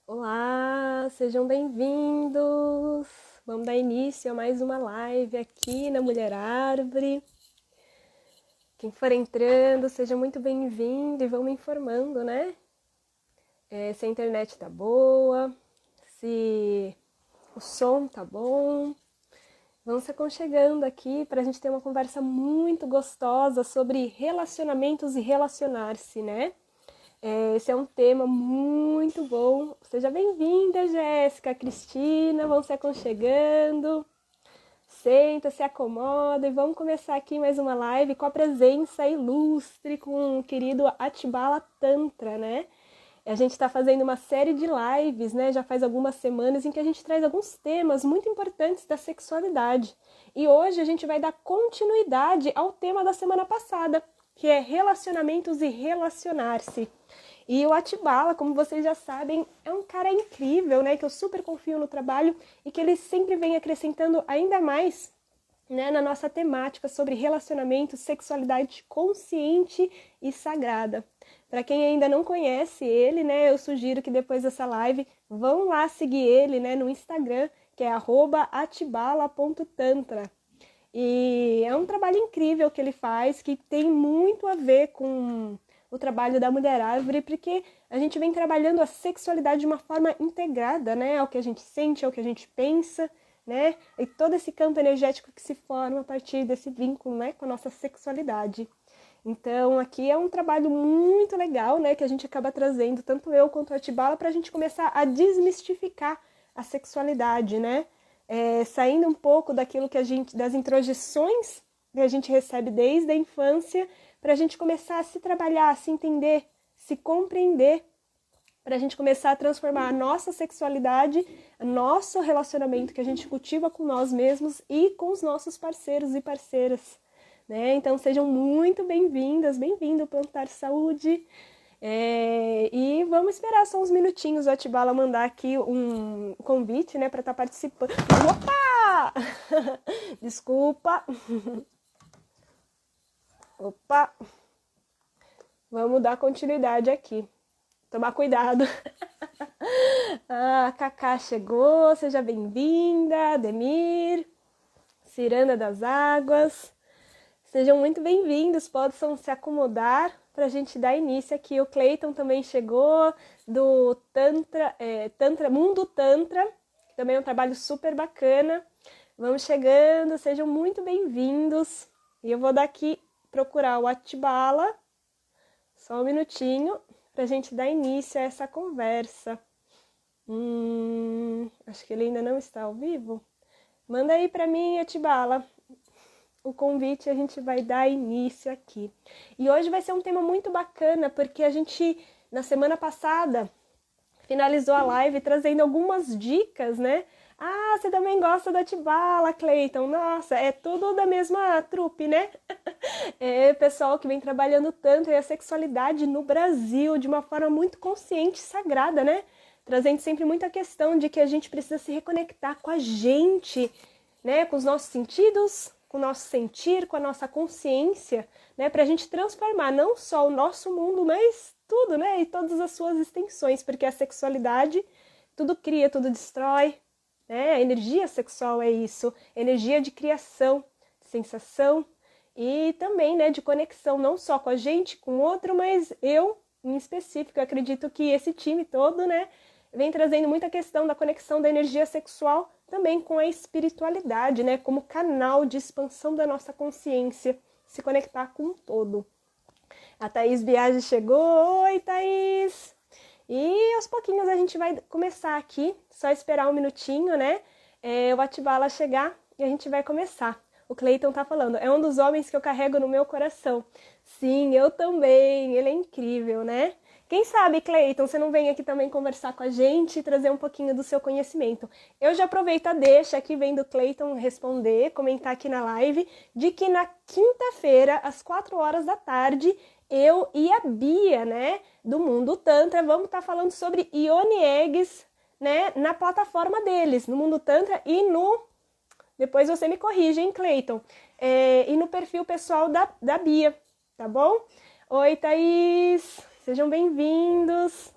Olá, sejam bem-vindos! Vamos dar início a mais uma live aqui na Mulher Árvore. Quem for entrando, seja muito bem-vindo e vão me informando, né? Se a internet tá boa, se o som tá bom. Vão se aconchegando aqui para a gente ter uma conversa muito gostosa sobre relacionamentos e relacionar-se, né? Esse é um tema muito bom. Seja bem-vinda, Jéssica, Cristina, vão se aconchegando. Senta, se acomoda e vamos começar aqui mais uma live com a presença ilustre com o querido Atibala Tantra, né? A gente está fazendo uma série de lives, né? Já faz algumas semanas em que a gente traz alguns temas muito importantes da sexualidade. E hoje a gente vai dar continuidade ao tema da semana passada, que é relacionamentos e relacionar-se. E o Atibala, como vocês já sabem, é um cara incrível, né? Que eu super confio no trabalho e que ele sempre vem acrescentando ainda mais, né, na nossa temática sobre relacionamento, sexualidade consciente e sagrada. Para quem ainda não conhece ele, né, eu sugiro que depois dessa live vão lá seguir ele, né, no Instagram, que é @atibala.tantra. E é um trabalho incrível que ele faz, que tem muito a ver com o trabalho da Mulher Árvore, porque a gente vem trabalhando a sexualidade de uma forma integrada, né, ao que a gente sente, ao que a gente pensa, né, e todo esse campo energético que se forma a partir desse vínculo, né, com a nossa sexualidade. Então, aqui é um trabalho muito legal, né, que a gente acaba trazendo, tanto eu quanto a Atibala, para a gente começar a desmistificar a sexualidade, né, saindo um pouco daquilo que das introjeções que a gente recebe desde a infância, para a gente começar a se trabalhar, a se entender, se compreender, para a gente começar a transformar a nossa sexualidade, nosso relacionamento que a gente cultiva com nós mesmos e com os nossos parceiros e parceiras, né? Então sejam muito bem-vindas, bem-vindo ao Plantar Saúde. E vamos esperar só uns minutinhos o Atibala mandar aqui um convite, né, para estar participando. Opa! Desculpa. Opa! Vamos dar continuidade aqui. Tomar cuidado. A Cacá chegou, seja bem-vinda, Ademir, Ciranda das Águas. Sejam muito bem-vindos, possam se acomodar para a gente dar início aqui. O Cleiton também chegou, do Mundo Tantra, que também é um trabalho super bacana. Vamos chegando, sejam muito bem-vindos. E eu vou daqui procurar o Atibala, só um minutinho, para a gente dar início a essa conversa. Acho que ele ainda não está ao vivo. Manda aí para mim, Atibala, o convite, a gente vai dar início aqui. E hoje vai ser um tema muito bacana, porque a gente, na semana passada, finalizou a live trazendo algumas dicas, né? Ah, você também gosta da Atibala, Cleiton. Nossa, é tudo da mesma trupe, né? É pessoal que vem trabalhando tanto a sexualidade no Brasil de uma forma muito consciente e sagrada, né? Trazendo sempre muita questão de que a gente precisa se reconectar com a gente, né? Com os nossos sentidos, com o nosso sentir, com a nossa consciência, né? Para a gente transformar não só o nosso mundo, mas tudo, né? E todas as suas extensões, porque a sexualidade tudo cria, tudo destrói, né? A energia sexual é isso, energia de criação, de sensação e também, né, de conexão, não só com a gente, com o outro, mas eu, em específico, eu acredito que esse time todo, né, vem trazendo muita questão da conexão da energia sexual também com a espiritualidade, né, como canal de expansão da nossa consciência, se conectar com o todo. A Thaís Biagi chegou. Oi, Thaís! E aos pouquinhos a gente vai começar aqui, só esperar um minutinho, né, o Atibala chegar e a gente vai começar. O Cleiton tá falando, é um dos homens que eu carrego no meu coração. Sim, eu também, ele é incrível, né? Quem sabe, Cleiton, você não vem aqui também conversar com a gente e trazer um pouquinho do seu conhecimento. Eu já aproveito a deixa aqui, vendo o Cleiton responder, comentar aqui na live, de que na quinta-feira, às 4 horas da tarde, eu e a Bia, né, do Mundo Tantra, vamos estar falando sobre Yoni Eggs, né, na plataforma deles, no Mundo Tantra e no... Depois você me corrige, hein, Cleiton? E no perfil pessoal da Bia, tá bom? Oi, Thaís! Sejam bem-vindos!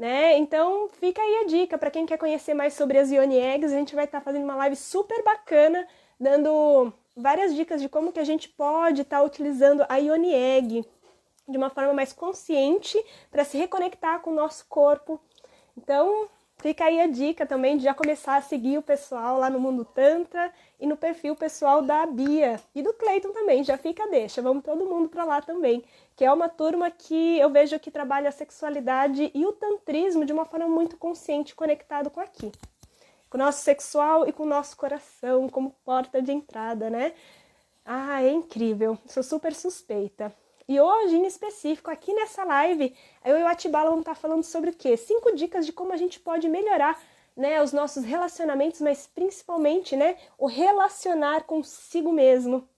né? Então fica aí a dica para quem quer conhecer mais sobre as Yoni Eggs. A gente vai estar fazendo uma live super bacana, dando várias dicas de como que a gente pode estar utilizando a Yoni Egg de uma forma mais consciente para se reconectar com o nosso corpo. Então fica aí a dica também de já começar a seguir o pessoal lá no Mundo Tantra e no perfil pessoal da Bia e do Cleiton também, já fica a deixa, vamos todo mundo para lá também, que é uma turma que eu vejo que trabalha a sexualidade e o tantrismo de uma forma muito consciente, conectado com aqui, com o nosso sexual e com o nosso coração como porta de entrada, né? Ah, é incrível, sou super suspeita. E hoje, em específico, aqui nessa live, eu e o Atibala vamos estar falando sobre o quê? 5 dicas de como a gente pode melhorar, né, os nossos relacionamentos, mas principalmente, né, o relacionar consigo mesmo.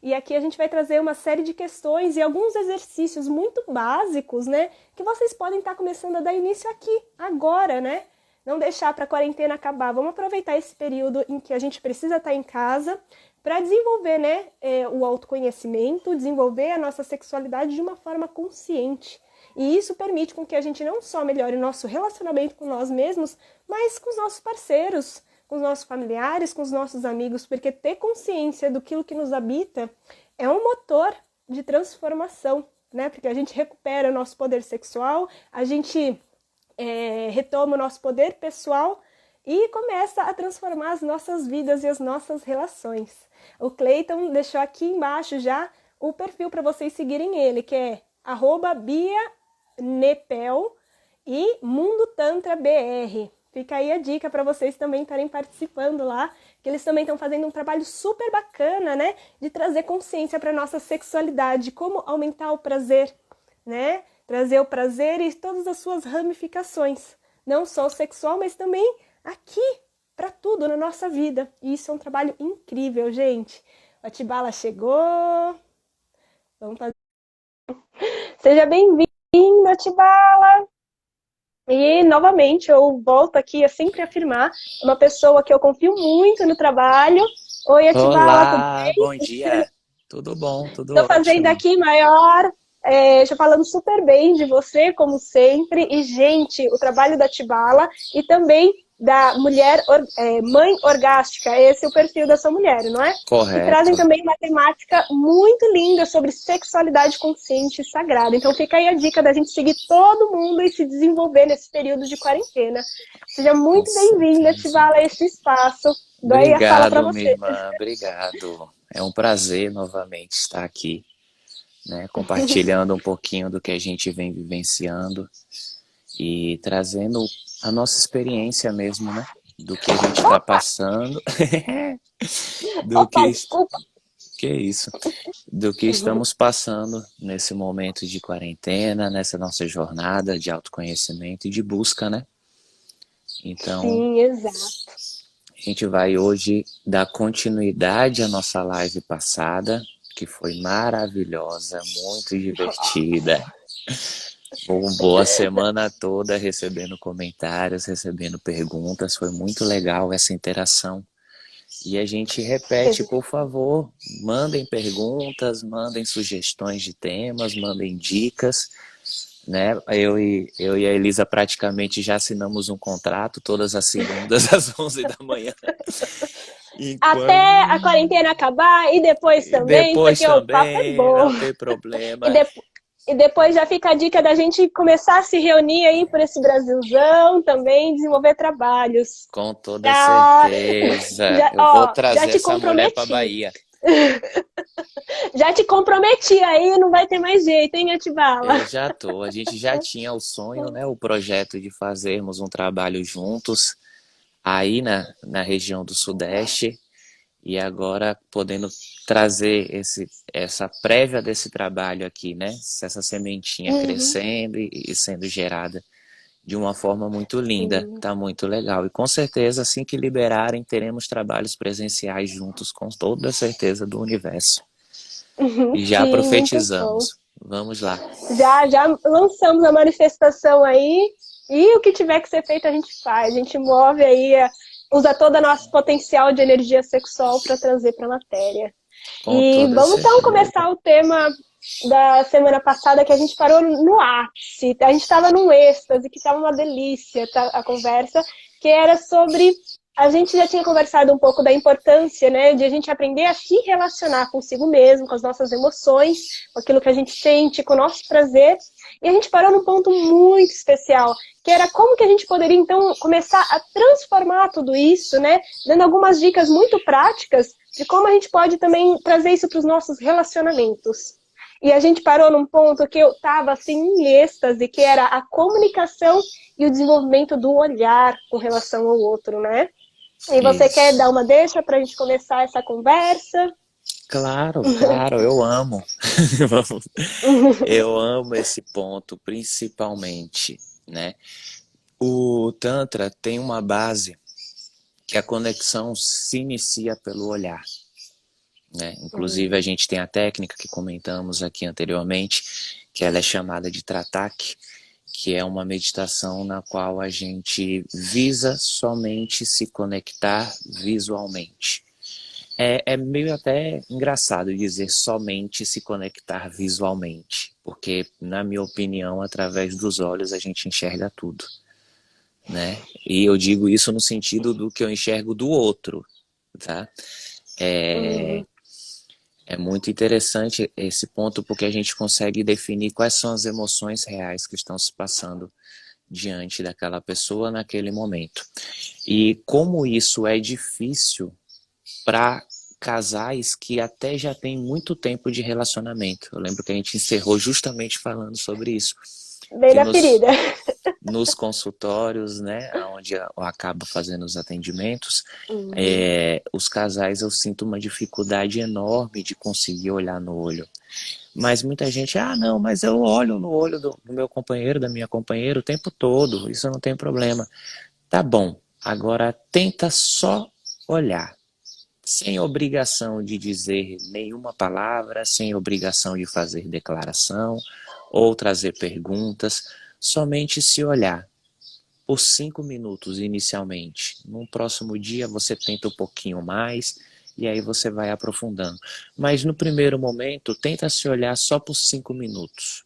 E aqui a gente vai trazer uma série de questões e alguns exercícios muito básicos, né, que vocês podem estar começando a dar início aqui, agora, né? Não deixar para a quarentena acabar. Vamos aproveitar esse período em que a gente precisa estar em casa para desenvolver, né, o autoconhecimento, desenvolver a nossa sexualidade de uma forma consciente. E isso permite com que a gente não só melhore o nosso relacionamento com nós mesmos, mas com os nossos parceiros, com os nossos familiares, com os nossos amigos, porque ter consciência do que nos habita é um motor de transformação, né? Porque a gente recupera o nosso poder sexual, a gente retoma o nosso poder pessoal e começa a transformar as nossas vidas e as nossas relações. O Cleiton deixou aqui embaixo já o perfil para vocês seguirem ele, que é @bianepel e Mundo Tantra BR. Fica aí a dica para vocês também estarem participando lá, que eles também estão fazendo um trabalho super bacana, né? De trazer consciência para nossa sexualidade, como aumentar o prazer, né? Trazer o prazer e todas as suas ramificações, não só o sexual, mas também aqui, para tudo na nossa vida. E isso é um trabalho incrível, gente. O Atibala chegou. Vamos fazer. Seja bem-vindo, Atibala! E, novamente, eu volto aqui a sempre afirmar, uma pessoa que eu confio muito no trabalho. Oi, Atibala, tudo Olá, bem? bom dia. Tudo bom, tudo Estou fazendo ótimo. aqui maior, já falando super bem de você, como sempre. E, gente, o trabalho da Atibala e também da mulher, mãe orgástica, esse é o perfil dessa mulher, não é? Que trazem Correto. também uma temática muito linda sobre sexualidade consciente e sagrada. Então fica aí a dica da gente seguir todo mundo e se desenvolver nesse período de quarentena. Seja Com muito bem-vinda, certeza. Atibala, a esse espaço. Dou aí a fala para Obrigado, minha você. irmã. Obrigado. É um prazer novamente estar aqui, né, compartilhando um pouquinho do que a gente vem vivenciando e trazendo a nossa experiência mesmo, né? Do que a gente está passando, do Opa, que, desculpa. que é isso, do que estamos passando nesse momento de quarentena, nessa nossa jornada de autoconhecimento e de busca, né? Então, Sim, exato. a gente vai hoje dar continuidade à nossa live passada, que foi maravilhosa, muito divertida. Bombou a semana toda recebendo comentários, recebendo perguntas, foi muito legal essa interação. E a gente repete, por favor, mandem perguntas, mandem sugestões de temas, mandem dicas, né? Eu e a Elisa praticamente já assinamos um contrato todas as segundas às 11 da manhã. Até Enquanto... a quarentena acabar e depois E também, depois porque o papo é também, bom. não tem E, problema, de... e depois já fica a dica da gente começar a se reunir aí por esse Brasilzão também, desenvolver trabalhos. com toda Já, certeza. já, Eu vou ó, já trazer te essa mulher para comprometi. Bahia. Já te comprometi aí, não vai ter mais jeito, hein, Atibala? Eu já tô. A gente já tinha o sonho, né, o projeto de fazermos um trabalho juntos aí na região do Sudeste e agora podendo trazer essa prévia desse trabalho aqui, né? Essa sementinha Uhum, crescendo e sendo gerada de uma forma muito linda. sim. Tá muito legal. E com certeza, assim que liberarem, teremos trabalhos presenciais juntos, com toda a certeza do universo. E já Sim, muito bom. profetizamos. Vamos lá. Já lançamos a manifestação aí e o que tiver que ser feito a gente faz. A gente move aí, usa todo o nosso potencial de energia sexual para trazer para a matéria. Com E toda vamos então certeza. começar o tema. da semana passada que a gente parou no ápice, a gente estava num êxtase, que estava uma delícia a conversa, que era sobre... A gente já tinha conversado um pouco da importância, né, de a gente aprender a se relacionar consigo mesmo, com as nossas emoções, com aquilo que a gente sente, com o nosso prazer. E a gente parou num ponto muito especial, que era como que a gente poderia, então, começar a transformar tudo isso, né, dando algumas dicas muito práticas de como a gente pode também trazer isso para os nossos relacionamentos. E a gente parou num ponto que eu estava assim em êxtase, que era a comunicação e o desenvolvimento do olhar com relação ao outro, né? E você quer dar Isso. uma deixa para a gente começar essa conversa? Claro, claro, eu amo. Eu amo esse ponto, principalmente, né? O Tantra tem uma base que a conexão se inicia pelo olhar, né? Inclusive, a gente tem a técnica que comentamos aqui anteriormente, que ela é chamada de Tratak, que é uma meditação na qual a gente visa somente se conectar visualmente. É meio até engraçado dizer somente se conectar visualmente, porque, na minha opinião, através dos olhos a gente enxerga tudo, né? E eu digo isso no sentido do que eu enxergo do outro, tá? É, Uhum. é muito interessante esse ponto porque a gente consegue definir quais são as emoções reais que estão se passando diante daquela pessoa naquele momento. E como isso é difícil para casais que até já têm muito tempo de relacionamento. Eu lembro que a gente encerrou justamente falando sobre isso, Bem que na ferida. nos consultórios, né, onde eu acabo fazendo os atendimentos, Uhum. os casais eu sinto uma dificuldade enorme de conseguir olhar no olho. Mas muita gente, não, mas eu olho no olho do meu companheiro, da minha companheira o tempo todo, isso não tem problema. Tá bom, agora tenta só olhar, sem obrigação de dizer nenhuma palavra, sem obrigação de fazer declaração ou trazer perguntas, somente se olhar por 5 minutos inicialmente. No próximo dia você tenta um pouquinho mais e aí você vai aprofundando. Mas no primeiro momento, tenta se olhar só por 5 minutos.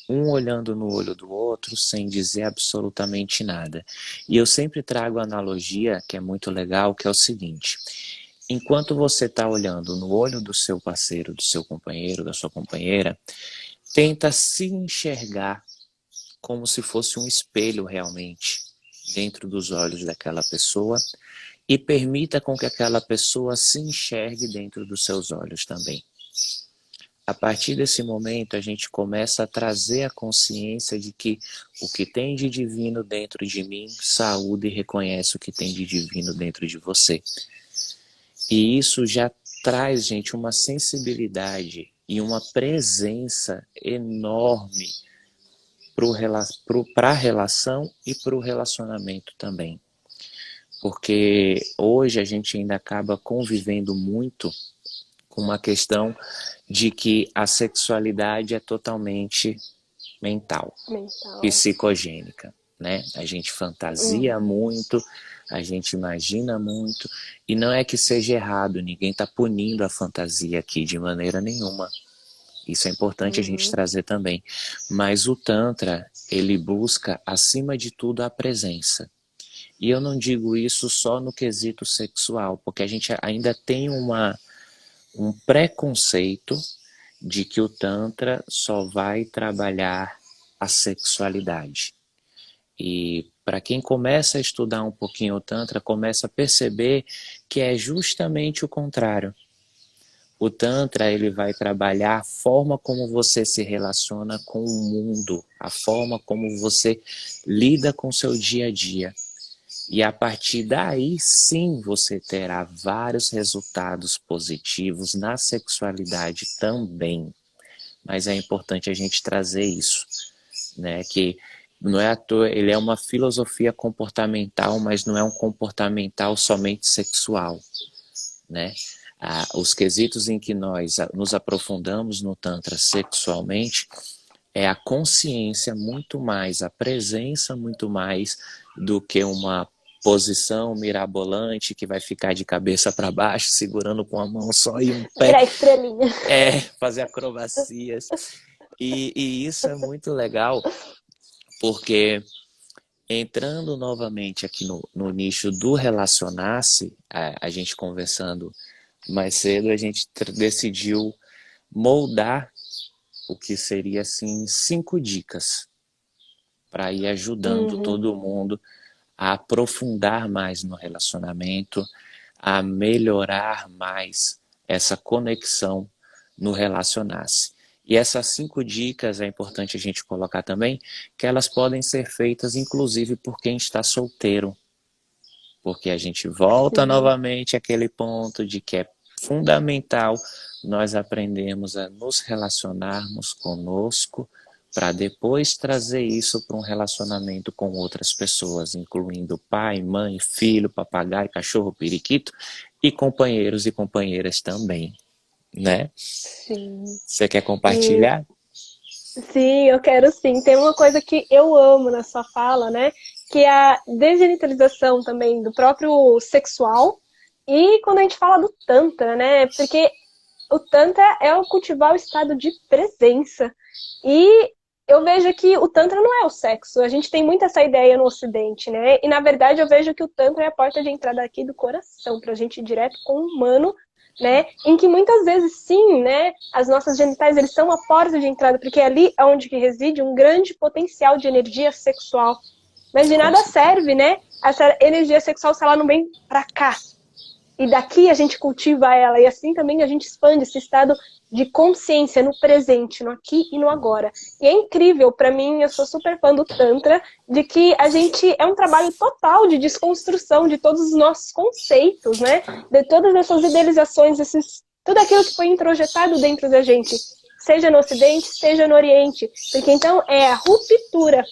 Um olhando no olho do outro sem dizer absolutamente nada. E eu sempre trago a analogia, que é muito legal, que é o seguinte: enquanto você está olhando no olho do seu parceiro, do seu companheiro, da sua companheira, tenta se enxergar como se fosse um espelho realmente dentro dos olhos daquela pessoa e permita com que aquela pessoa se enxergue dentro dos seus olhos também. A partir desse momento, a gente começa a trazer a consciência de que o que tem de divino dentro de mim saúda e reconhece o que tem de divino dentro de você. E isso já traz, gente, uma sensibilidade e uma presença enorme para a relação e para o relacionamento também. Porque hoje a gente ainda acaba convivendo muito com uma questão de que a sexualidade é totalmente mental, Mental. psicogênica, né? A gente fantasia Uhum. muito, a gente imagina muito, e não é que seja errado, ninguém está punindo a fantasia aqui de maneira nenhuma. Isso é importante a gente Uhum. trazer também. Mas o Tantra, ele busca, acima de tudo, a presença. E eu não digo isso só no quesito sexual, porque a gente ainda tem um preconceito de que o Tantra só vai trabalhar a sexualidade. E para quem começa a estudar um pouquinho o Tantra, começa a perceber que é justamente o contrário. O Tantra ele vai trabalhar a forma como você se relaciona com o mundo, a forma como você lida com o seu dia a dia. E a partir daí, sim, você terá vários resultados positivos na sexualidade também. Mas é importante a gente trazer isso, né? Que não é à toa, ele é uma filosofia comportamental, mas não é um comportamental somente sexual, né? Os quesitos em que nós nos aprofundamos no Tantra sexualmente é a consciência muito mais, a presença muito mais do que uma posição mirabolante que vai ficar de cabeça para baixo, segurando com a mão só e um pé. Virar estrelinha. Fazer acrobacias. E isso é muito legal, porque entrando novamente aqui no nicho do relacionar-se, a gente conversando mais cedo, a gente decidiu moldar o que seria assim 5 dicas para ir ajudando todo mundo a aprofundar mais no relacionamento, a melhorar mais essa conexão no relacionar-se. E essas 5 dicas é importante a gente colocar também que elas podem ser feitas inclusive por quem está solteiro. Porque a gente volta novamente àquele ponto de que é fundamental nós aprendemos a nos relacionarmos conosco para depois trazer isso para um relacionamento com outras pessoas, incluindo pai, mãe, filho, papagaio, cachorro, periquito e companheiros e companheiras também, né? Sim. Você quer compartilhar? Sim, eu quero sim. Tem uma coisa que eu amo na sua fala, né? Que é a desgenitalização também do próprio sexual. E quando a gente fala do Tantra, né? Porque o Tantra é o cultivar o estado de presença. E eu vejo que o Tantra não é o sexo. A gente tem muito essa ideia no Ocidente, né? E na verdade eu vejo que o Tantra é a porta de entrada aqui do coração, pra gente ir direto com o humano, né? Em que muitas vezes sim, né? As nossas genitais, eles são a porta de entrada, porque ali é onde que reside um grande potencial de energia sexual. Mas de nada serve, né? Essa energia sexual se ela não vem pra cá. E daqui a gente cultiva ela, e assim também a gente expande esse estado de consciência no presente, no aqui e no agora. E é incrível, pra mim, eu sou super fã do Tantra, de que a gente é um trabalho total de desconstrução de todos os nossos conceitos, né? De todas essas idealizações, tudo aquilo que foi introjetado dentro da gente, seja no Ocidente, seja no Oriente. Porque então é a ruptura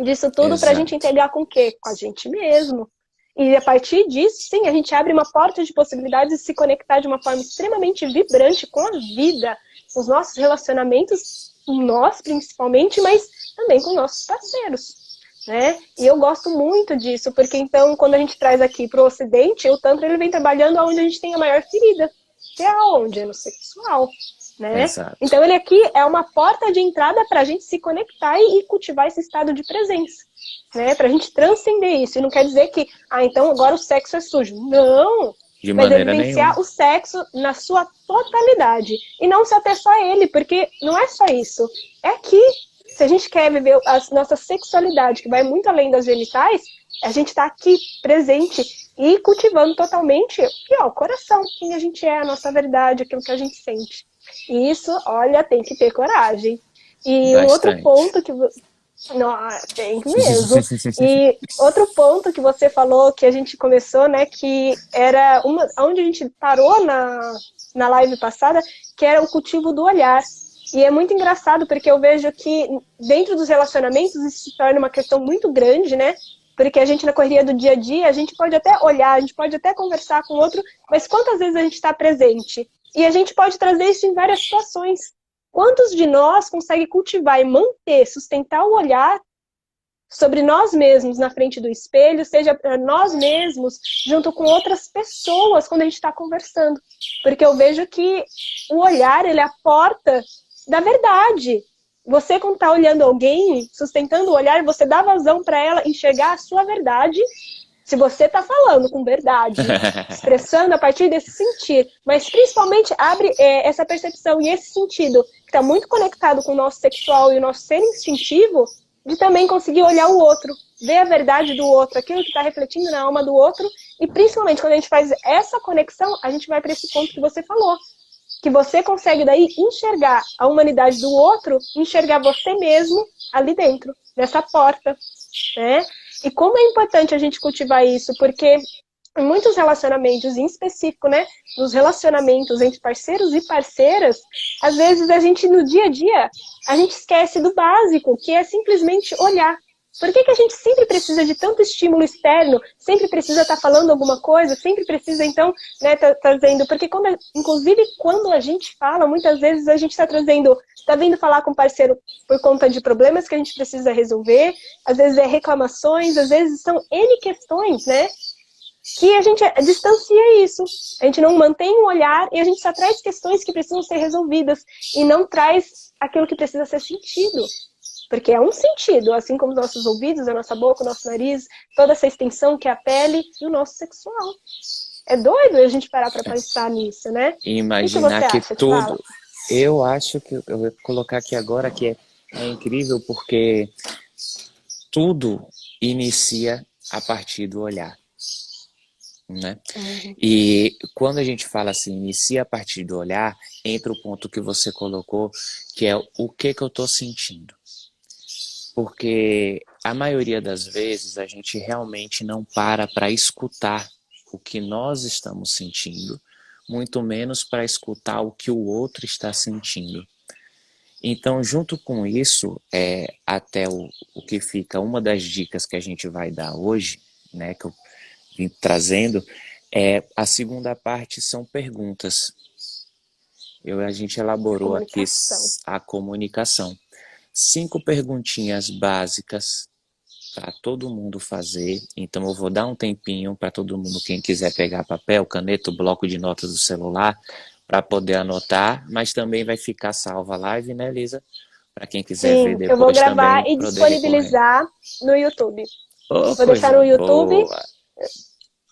disso tudo pra gente integrar com o quê? Com a gente mesmo. E a partir disso, sim, a gente abre uma porta de possibilidades de se conectar de uma forma extremamente vibrante com a vida, com os nossos relacionamentos, nós principalmente, mas também com nossos parceiros, né? E eu gosto muito disso, porque então, quando a gente traz aqui para o Ocidente, o Tantra ele vem trabalhando onde a gente tem a maior ferida, que é aonde? É no sexual, né? Então ele aqui é uma porta de entrada para a gente se conectar e cultivar esse estado de presença. Né, pra gente transcender isso. E não quer dizer que, então agora o sexo é sujo. Não! De mas maneira evidenciar nenhuma. O sexo na sua totalidade. E não se ater só a ele, porque não é só isso. É aqui. Se a gente quer viver a nossa sexualidade, que vai muito além das genitais, a gente tá aqui, presente, e cultivando totalmente o coração, quem a gente é, a nossa verdade, aquilo que a gente sente. E isso, olha, tem que ter coragem. E um outro ponto que... Não, tem mesmo. E outro ponto que você falou, que a gente começou, né, que era onde a gente parou na live passada, que era o cultivo do olhar. E é muito engraçado, porque eu vejo que dentro dos relacionamentos isso se torna uma questão muito grande, né? Porque a gente na correria do dia a dia, a gente pode até olhar, a gente pode até conversar com o outro, mas quantas vezes a gente está presente? E a gente pode trazer isso em várias situações. Quantos de nós conseguem cultivar e manter, sustentar o olhar sobre nós mesmos na frente do espelho, seja para nós mesmos, junto com outras pessoas, quando a gente está conversando? Porque eu vejo que o olhar, ele é a porta da verdade. Você, quando está olhando alguém, sustentando o olhar, você dá vazão para ela enxergar a sua verdade, se você está falando com verdade, expressando a partir desse sentir, mas principalmente abre essa percepção e esse sentido, que está muito conectado com o nosso sexual e o nosso ser instintivo, de também conseguir olhar o outro, ver a verdade do outro, aquilo que está refletindo na alma do outro, e principalmente quando a gente faz essa conexão, a gente vai para esse ponto que você falou, que você consegue daí enxergar a humanidade do outro, enxergar você mesmo ali dentro, nessa porta, né? E como é importante a gente cultivar isso, porque em muitos relacionamentos, em específico, né, nos relacionamentos entre parceiros e parceiras, às vezes a gente, no dia a dia, a gente esquece do básico, que é simplesmente olhar. Por que a gente sempre precisa de tanto estímulo externo, sempre precisa estar falando alguma coisa, sempre precisa, então, né, trazendo... Porque, inclusive, quando a gente fala, muitas vezes a gente está trazendo... Está vindo falar com o parceiro por conta de problemas que a gente precisa resolver, às vezes é reclamações, às vezes são N questões, né? Que a gente distancia isso. A gente não mantém um olhar e a gente só traz questões que precisam ser resolvidas e não traz aquilo que precisa ser sentido. Porque é um sentido, assim como os nossos ouvidos, a nossa boca, o nosso nariz, toda essa extensão que é a pele e o nosso sexual. É doido a gente parar para pensar nisso, né? E O que imaginar você que acha, Tibala? tudo... Eu acho que eu vou colocar aqui agora que é incrível porque tudo inicia a partir do olhar, né? E quando a gente fala assim, inicia a partir do olhar, entra o ponto que você colocou, que é o que eu estou sentindo. Porque a maioria das vezes a gente realmente não para escutar o que nós estamos sentindo, muito menos para escutar o que o outro está sentindo. Então, junto com isso, até o que fica, uma das dicas que a gente vai dar hoje, né, que eu vim trazendo, a segunda parte são perguntas. A gente elaborou aqui a comunicação. 5 perguntinhas básicas para todo mundo fazer. Então eu vou dar um tempinho para todo mundo, quem quiser pegar papel, caneta, bloco de notas do celular, para poder anotar, mas também vai ficar salva a live, né, Lisa? Para quem quiser ver depois também. Eu vou gravar e poder disponibilizar no YouTube. Oh, vou deixar no YouTube. Boa.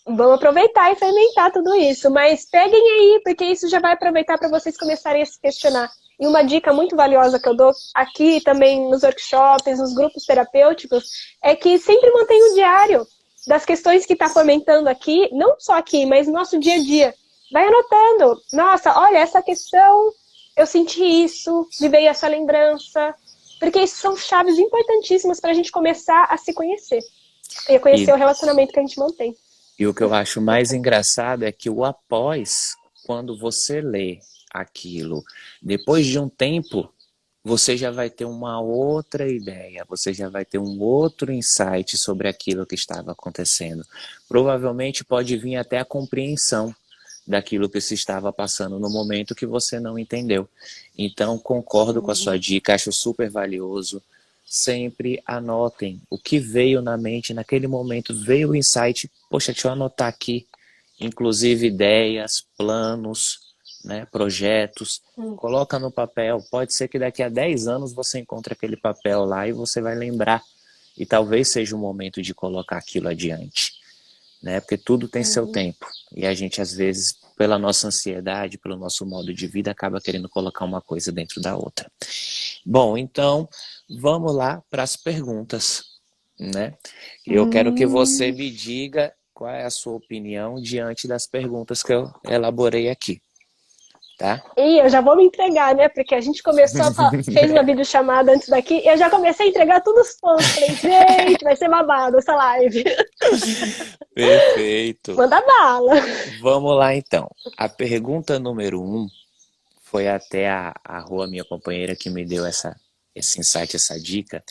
Vamos aproveitar e fermentar tudo isso, mas peguem aí, porque isso já vai aproveitar para vocês começarem a se questionar. E uma dica muito valiosa que eu dou aqui também nos workshops, nos grupos terapêuticos, é que sempre mantenha o diário das questões que está fomentando aqui, não só aqui, mas no nosso dia a dia. Vai anotando. Nossa, olha, essa questão, eu senti isso, me veio essa lembrança. Porque isso são chaves importantíssimas para a gente começar a se conhecer. E a conhecer o relacionamento que a gente mantém. E o que eu acho mais engraçado é que o após, quando você lê aquilo, depois de um tempo, você já vai ter uma outra ideia, você já vai ter um outro insight sobre aquilo que estava acontecendo. Provavelmente pode vir até a compreensão daquilo que se estava passando no momento que você não entendeu. Então, concordo com a sua dica, acho super valioso. Sempre anotem o que veio na mente naquele momento, veio o insight, poxa, deixa eu anotar aqui, inclusive ideias, planos, né, projetos, coloca no papel, pode ser que daqui a 10 anos você encontre aquele papel lá e você vai lembrar, e talvez seja o momento de colocar aquilo adiante, né, porque tudo tem seu tempo, e a gente às vezes, pela nossa ansiedade, pelo nosso modo de vida, acaba querendo colocar uma coisa dentro da outra. Bom, então, vamos lá para as perguntas, né? Eu quero que você me diga qual é a sua opinião diante das perguntas que eu elaborei aqui, tá? E eu já vou me entregar, né? Porque a gente fez uma videochamada antes daqui e eu já comecei a entregar todos os pontos. Falei, gente, vai ser babado essa live. Perfeito. Manda bala. Vamos lá, então. A pergunta número 1 foi até a Rua, minha companheira, que me deu esse insight, essa dica,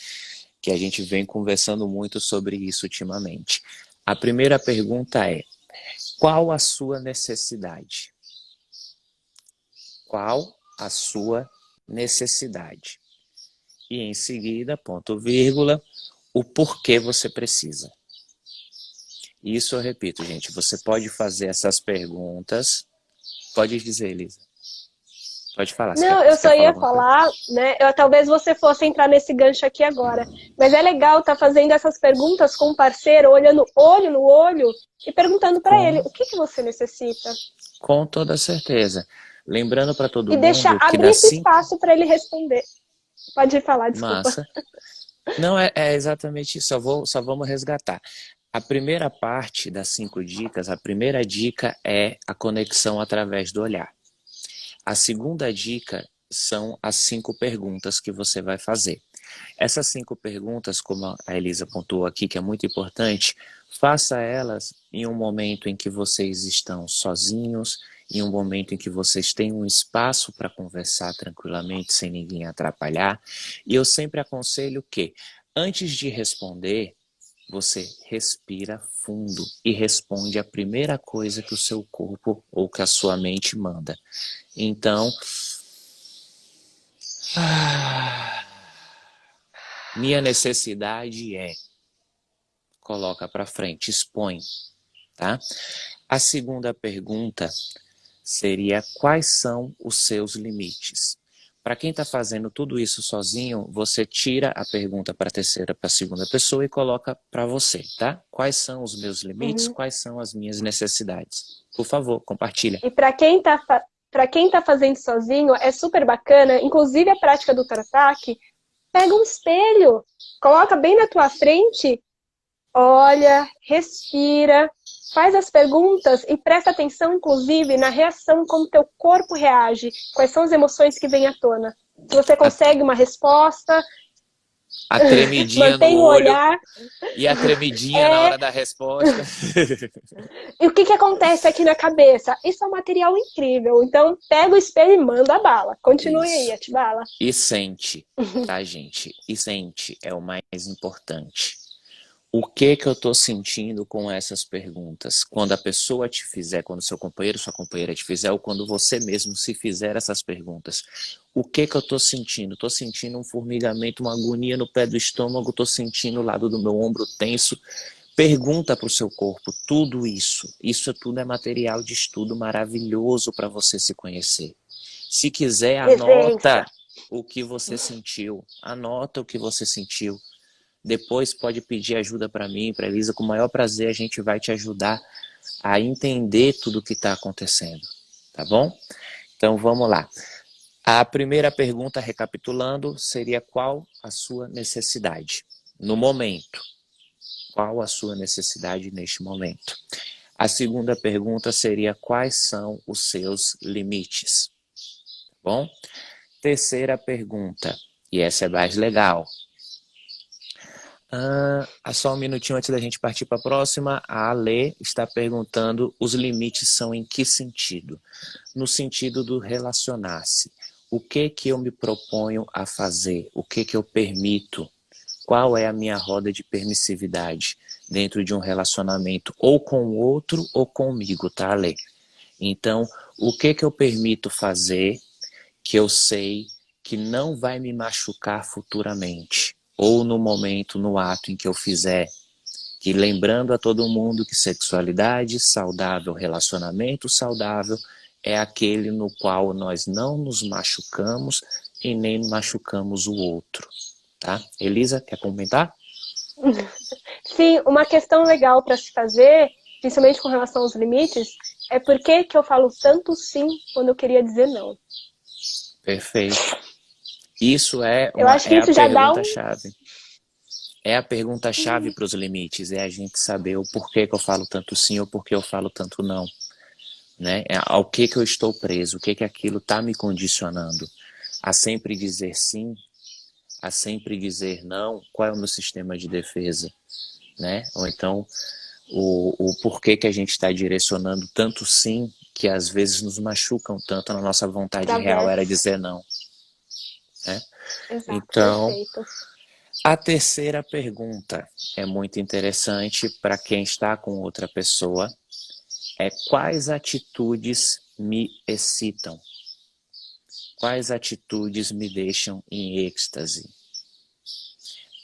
que a gente vem conversando muito sobre isso ultimamente. A primeira pergunta é: qual a sua necessidade? Qual a sua necessidade? E em seguida, ponto, vírgula, o porquê você precisa. Isso eu repito, gente, você pode fazer essas perguntas. Pode dizer, Elisa. Pode falar. Não, eu só ia falar, né? Talvez você fosse entrar nesse gancho aqui agora. Mas é legal estar fazendo essas perguntas com o parceiro, olhando olho no olho e perguntando para ele, o que você necessita? Com toda certeza. Lembrando para todo mundo que deixar abrir esse espaço para ele responder. Pode falar, desculpa. Massa. Não, é exatamente isso. Só vamos resgatar. A primeira parte das 5 dicas, a primeira dica é a conexão através do olhar. A segunda dica são as 5 perguntas que você vai fazer. Essas 5 perguntas, como a Elisa pontuou aqui, que é muito importante, faça elas em um momento em que vocês estão sozinhos, em um momento em que vocês têm um espaço para conversar tranquilamente, sem ninguém atrapalhar. E eu sempre aconselho que, Antes de responder, você respira fundo e responde a primeira coisa que o seu corpo ou que a sua mente manda. Então, minha necessidade é, coloca para frente, expõe, tá? A segunda pergunta seria quais são os seus limites? Para quem está fazendo tudo isso sozinho, você tira a pergunta para a terceira, para a segunda pessoa e coloca para você, tá? Quais são os meus limites? Uhum. Quais são as minhas necessidades? Por favor, compartilha. E para quem tá fazendo sozinho, é super bacana, inclusive a prática do Tartak, pega um espelho, coloca bem na tua frente, olha, respira, faz as perguntas e presta atenção, inclusive, na reação, como teu corpo reage, quais são as emoções que vêm à tona. Se você A, consegue uma resposta, a tremidinha no mantém o olho olhar. e a tremidinha na É, hora da resposta. e o que que acontece aqui na cabeça? Isso é um material incrível. Então, pega o espelho e manda a bala. Continue aí, Isso. Atibala. E sente, tá, gente? E sente é o mais importante. O que que eu estou sentindo com essas perguntas? Quando a pessoa te fizer, quando seu companheiro, sua companheira te fizer, ou quando você mesmo se fizer essas perguntas. O que que eu estou sentindo? Estou sentindo um formigamento, uma agonia no pé do estômago, estou sentindo o lado do meu ombro tenso. Pergunta para o seu corpo tudo isso. Isso tudo é material de estudo maravilhoso para você se conhecer. Se quiser, Presença. anota o que você sentiu. Anota o que você sentiu. Depois pode pedir ajuda para mim, para Elisa, com o maior prazer a gente vai te ajudar a entender tudo o que está acontecendo, tá bom? Então vamos lá. A primeira pergunta, recapitulando, seria qual a sua necessidade no momento? Qual a sua necessidade neste momento? A segunda pergunta seria quais são os seus limites? Tá bom? Terceira pergunta, e essa é mais legal. Só um minutinho antes da gente partir para a próxima. A Ale está perguntando: os limites são em que sentido? No sentido do relacionar-se. O que que eu me proponho a fazer? O que que eu permito? Qual é a minha roda de permissividade dentro de um relacionamento, ou com o outro ou comigo, tá, Ale? Então, o que que eu permito fazer que eu sei que não vai me machucar futuramente? Ou no momento, no ato em que eu fizer, que lembrando a todo mundo que sexualidade saudável, relacionamento saudável, é aquele no qual nós não nos machucamos e nem machucamos o outro, tá? Elisa, quer comentar? Sim, uma questão legal para se fazer, principalmente com relação aos limites, é por que que eu falo tanto sim quando eu queria dizer não. Perfeito. Isso Eu acho que é a isso já dá um... pergunta-chave. É a pergunta-chave para os limites, é a gente saber o porquê que eu falo tanto sim ou porquê eu falo tanto não. Né? Ao que eu estou preso, o que aquilo está me condicionando. A sempre dizer sim, a sempre dizer não, qual é o meu sistema de defesa? Né? Ou então, o porquê que a gente está direcionando tanto sim, que às vezes nos machucam tanto, na nossa vontade real era Travessa. dizer não. Né? Exato, Então, perfeito. a terceira pergunta é muito interessante para quem está com outra pessoa, é quais atitudes me excitam? Quais atitudes me deixam em êxtase?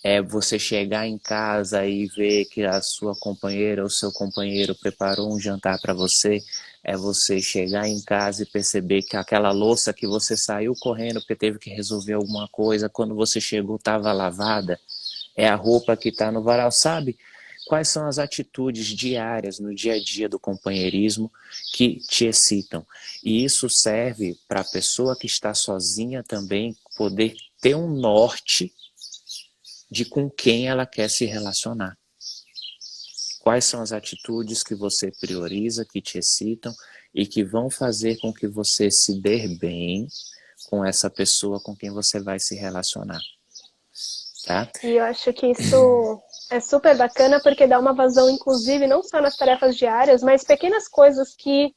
É você chegar em casa e ver que a sua companheira ou seu companheiro preparou um jantar para você. É você chegar em casa e perceber que aquela louça que você saiu correndo porque teve que resolver alguma coisa, quando você chegou estava lavada. É a roupa que está no varal, sabe? Quais são as atitudes diárias no dia a dia do companheirismo que te excitam? E isso serve para a pessoa que está sozinha também poder ter um norte de com quem ela quer se relacionar. Quais são as atitudes que você prioriza, que te excitam e que vão fazer com que você se dê bem com essa pessoa com quem você vai se relacionar. Tá? E eu acho que isso é super bacana porque dá uma vazão, inclusive, não só nas tarefas diárias, mas pequenas coisas que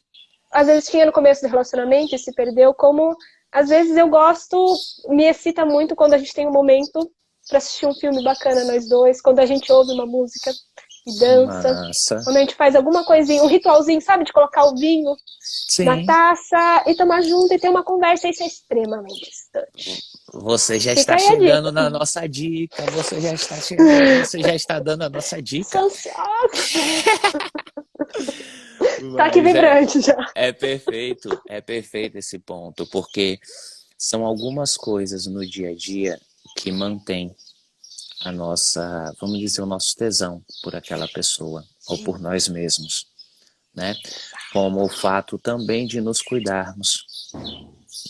às vezes tinha no começo do relacionamento e se perdeu, como às vezes eu gosto, me excita muito quando a gente tem um momento pra assistir um filme bacana nós dois, quando a gente ouve uma música e dança, Massa. quando a gente faz alguma coisinha, um ritualzinho, sabe, de colocar o vinho na Sim. taça e tomar junto e ter uma conversa, isso é extremamente distante. Você já Fica está aí a chegando dica. na nossa dica, você já está chegando, você já está dando a nossa Sou dica. ansiosa. Tá aqui Mas vibrante já. é perfeito esse ponto, porque são algumas coisas no dia a dia que mantêm a nossa, vamos dizer, o nosso tesão por aquela pessoa ou por nós mesmos, né? Como o fato também de nos cuidarmos,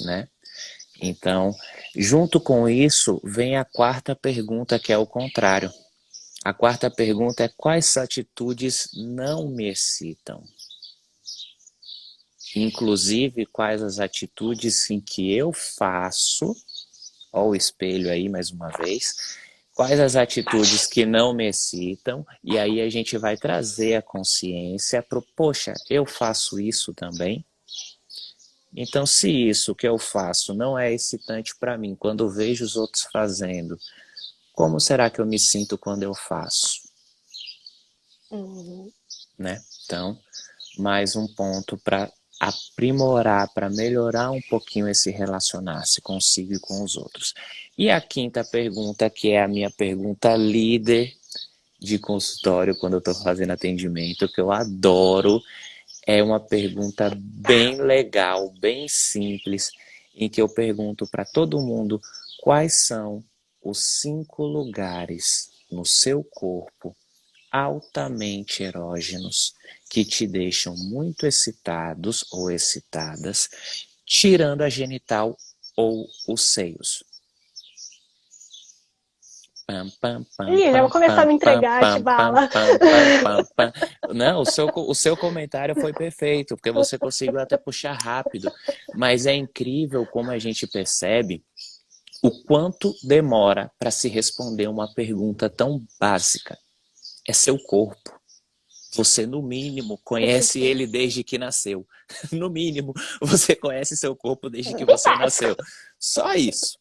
né? Então, junto com isso, vem a quarta pergunta, que é o contrário. A quarta pergunta é: quais atitudes não me excitam? Inclusive, quais as atitudes em que eu faço, ó o espelho aí mais uma vez, quais as atitudes que não me excitam, e aí a gente vai trazer a consciência para poxa, eu faço isso também? Então, se isso que eu faço não é excitante para mim, quando eu vejo os outros fazendo, como será que eu me sinto quando eu faço? Né? Então, mais um ponto para aprimorar, para melhorar um pouquinho esse relacionar-se consigo e com os outros. E a quinta pergunta, que é a minha pergunta líder de consultório, quando eu estou fazendo atendimento, que eu adoro, é uma pergunta bem legal, bem simples, em que eu pergunto para todo mundo quais são os 5 lugares no seu corpo altamente erógenos que te deixam muito excitados ou excitadas, tirando a genital ou os seios. Pam, pam, pam, Ih, já vou pam, começar a pam, me pam, entregar, pam, pam, Tibala. pam, pam, pam, pam. Não, o seu comentário foi perfeito, porque você conseguiu até puxar rápido, mas é incrível como a gente percebe o quanto demora para se responder uma pergunta tão básica. É seu corpo. Você, no mínimo, conhece ele desde que nasceu. No mínimo, você conhece seu corpo desde que você nasceu. Só isso.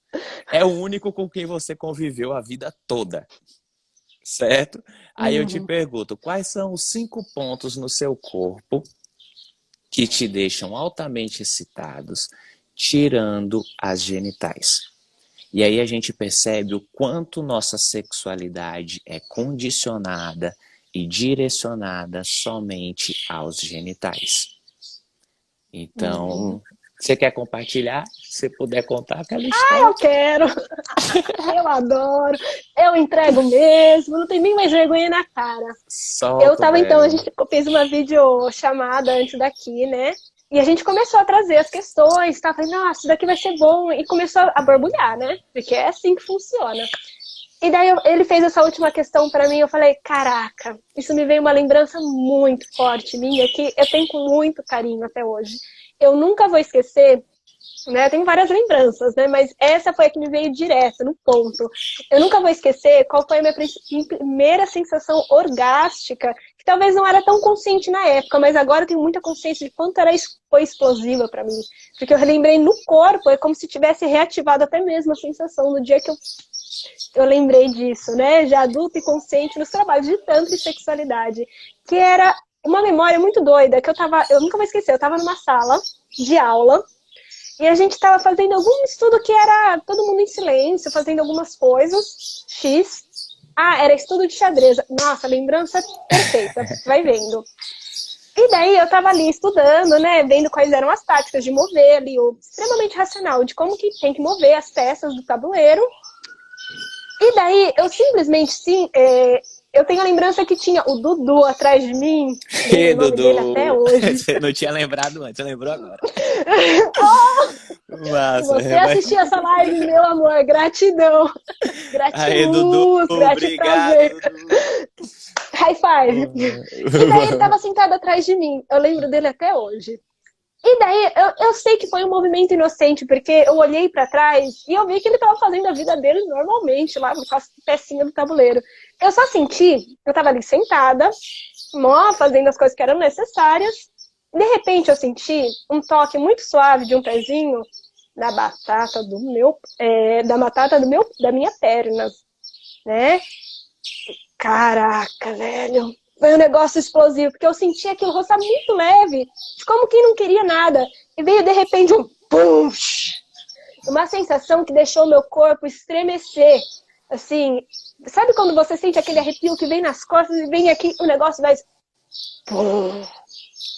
É o único com quem você conviveu a vida toda. Certo? Aí eu te pergunto, quais são os 5 pontos no seu corpo que te deixam altamente excitados, tirando as genitais? E aí a gente percebe o quanto nossa sexualidade é condicionada e direcionada somente aos genitais. Então, você quer compartilhar? Se puder contar aquela história. Eu quero. Eu adoro. Eu entrego mesmo. Não tem nem mais vergonha na cara. Eu Solta o tava, então, a verbo. gente fez uma videochamada antes daqui, né? E a gente começou a trazer as questões, tá? Falei, nossa, isso daqui vai ser bom. E começou a borbulhar, né? Porque é assim que funciona. E daí ele fez essa última questão pra mim, eu falei, caraca, isso me veio uma lembrança muito forte minha, que eu tenho com muito carinho até hoje. Eu nunca vou esquecer, né? Tem várias lembranças, né? Mas essa foi a que me veio direto, no ponto. Eu nunca vou esquecer qual foi a minha primeira sensação orgástica, que talvez não era tão consciente na época, mas agora eu tenho muita consciência de quanto foi explosiva pra mim. Porque eu relembrei no corpo, é como se tivesse reativado até mesmo a sensação no dia que eu lembrei disso, né? Já adulta e consciente nos trabalhos de tantra e sexualidade. Que era uma memória muito doida, que eu nunca vou esquecer, eu tava numa sala de aula, e a gente estava fazendo algum estudo que era todo mundo em silêncio, fazendo algumas coisas, X. Ah, era estudo de xadrez. Nossa, lembrança perfeita, vai vendo. E daí eu tava ali estudando, né, vendo quais eram as táticas de mover ali, o extremamente racional, de como que tem que mover as peças do tabuleiro. E daí eu simplesmente, sim, eu tenho a lembrança que tinha o Dudu atrás de mim, lembro E o nome dele até Dudu, hoje. você não tinha lembrado antes, lembrou agora. Se Massa, você mas... assistir essa live, meu amor, gratidão. Aí, Dudu, Gratiluz, obrigado, gratiprazer. Dudu. High five. E daí ele tava sentado atrás de mim. Eu lembro dele até hoje. E daí eu sei que foi um movimento inocente, porque eu olhei pra trás e eu vi que ele tava fazendo a vida dele normalmente, lá com as pecinhas do tabuleiro. Eu só senti, eu tava ali sentada, fazendo as coisas que eram necessárias. De repente eu senti um toque muito suave de um pezinho na batata da minha perna. né? Caraca, velho. Foi um negócio explosivo, porque eu senti aquilo roçar muito leve, de como quem não queria nada. E veio de repente um pum! Uma sensação que deixou meu corpo estremecer. Assim, sabe quando você sente aquele arrepio que vem nas costas e vem aqui, o negócio vai... Pum.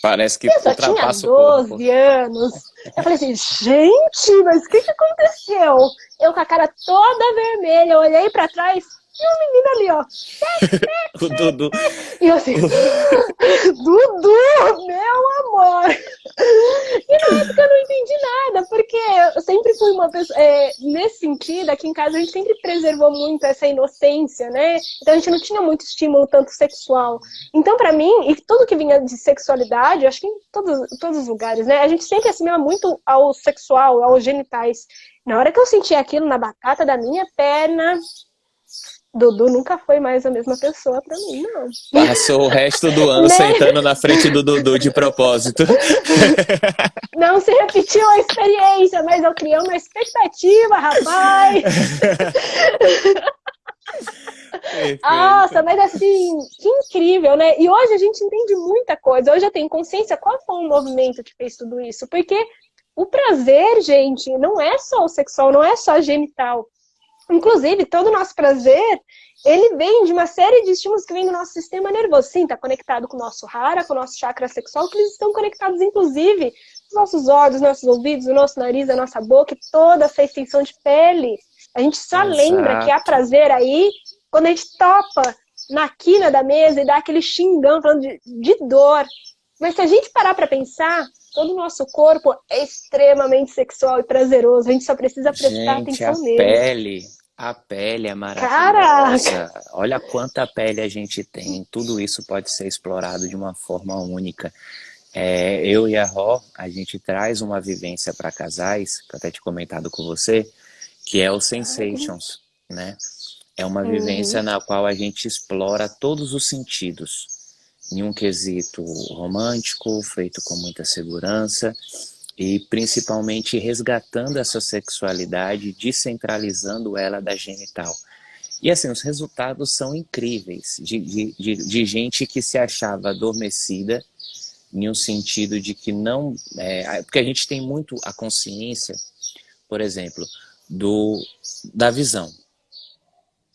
Parece que Eu só tinha ultrapassa o corpo. 12 anos. Eu falei assim, gente, mas o que aconteceu? Eu com a cara toda vermelha, eu olhei pra trás e um menino ali, ó. O Dudu. E eu assim, Dudu, meu amor. E na época eu não entendi nada, porque eu sempre fui uma pessoa... nesse sentido, aqui em casa a gente sempre preservou muito essa inocência, né? Então a gente não tinha muito estímulo tanto sexual. Então pra mim, e tudo que vinha de sexualidade, acho que em todos os lugares, né? A gente sempre assimila muito ao sexual, aos genitais. Na hora que eu senti aquilo na batata da minha perna... Dudu nunca foi mais a mesma pessoa pra mim, não. Passou o resto do ano Né? sentando na frente do Dudu de propósito. Não se repetiu a experiência, mas eu criei uma expectativa, rapaz. Perfeito. Nossa, mas assim, que incrível, né? E hoje a gente entende muita coisa. Hoje eu tenho consciência qual foi o movimento que fez tudo isso. Porque o prazer, gente, não é só o sexual, não é só genital. Inclusive, todo o nosso prazer, ele vem de uma série de estímulos que vem do nosso sistema nervoso. Sim, está conectado com o nosso hara, com o nosso chakra sexual, que eles estão conectados, inclusive, os nossos olhos, nossos ouvidos, o nosso nariz, a nossa boca, e toda essa extensão de pele. A gente só lembra que há prazer aí quando a gente topa na quina da mesa e dá aquele xingão falando de dor. Mas se a gente parar para pensar, todo o nosso corpo é extremamente sexual e prazeroso. A gente só precisa prestar atenção nele. A pele é Caraca! maravilhosa. Olha quanta pele a gente tem. Tudo isso pode ser explorado de uma forma única. Eu e a Ró, a gente traz uma vivência para casais, que eu até tinha comentado com você, que é o Sensations, né? É uma vivência na qual a gente explora todos os sentidos. Em um quesito romântico, feito com muita segurança e principalmente resgatando essa sexualidade, descentralizando ela da genital. E assim, os resultados são incríveis, de gente que se achava adormecida, em um sentido de que não... porque a gente tem muito a consciência, por exemplo, da visão,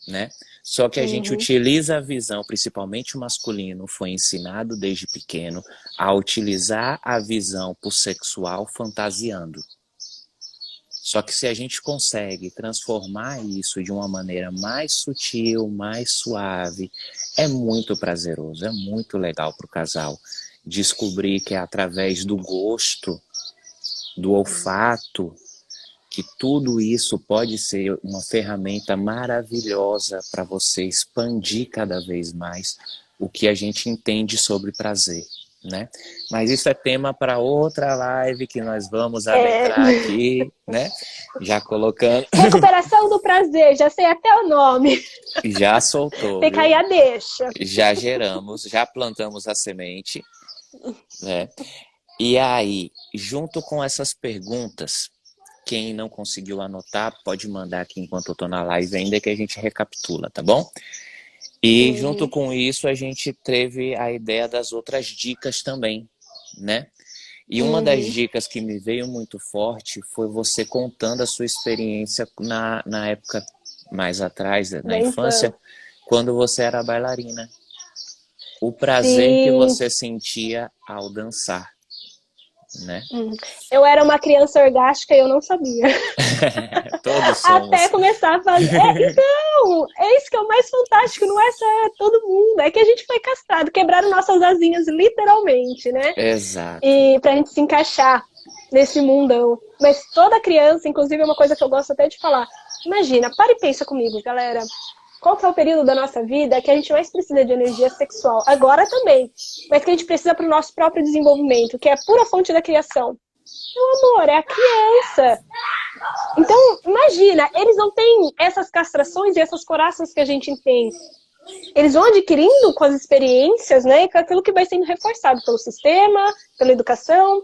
né? Só que a gente utiliza a visão, principalmente o masculino, foi ensinado desde pequeno a utilizar a visão por sexual fantasiando. Só que se a gente consegue transformar isso de uma maneira mais sutil, mais suave, é muito prazeroso, é muito legal para o casal descobrir que é através do gosto, do olfato, que tudo isso pode ser uma ferramenta maravilhosa para você expandir cada vez mais o que a gente entende sobre prazer, né? Mas isso é tema para outra live que nós vamos adentrar aqui, né? Já colocando... Recuperação do prazer, já sei até o nome. Já soltou, Fica aí a deixa. Já geramos, já plantamos a semente, né? E aí, junto com essas perguntas, quem não conseguiu anotar, pode mandar aqui enquanto eu estou na live ainda, que a gente recapitula, tá bom? E junto com isso, a gente teve a ideia das outras dicas também, né? E uma das dicas que me veio muito forte foi você contando a sua experiência na época mais atrás, na infância, quando você era bailarina. O prazer que você sentia ao dançar. Né? Eu era uma criança orgástica e eu não sabia. Todos somos. Até começar a fazer. Então, é isso que é o mais fantástico, não é só todo mundo. É que a gente foi castrado, quebraram nossas asinhas literalmente, né? Exato. E pra gente se encaixar nesse mundão. Mas toda criança, inclusive é uma coisa que eu gosto até de falar. Imagina, para e pensa comigo, galera. Qual que é o período da nossa vida que a gente mais precisa de energia sexual? Agora também. Mas que a gente precisa para o nosso próprio desenvolvimento, que é a pura fonte da criação. Meu amor, é a criança. Então, imagina, eles não têm essas castrações e essas coraças que a gente tem. Eles vão adquirindo com as experiências, né? Com aquilo que vai sendo reforçado pelo sistema, pela educação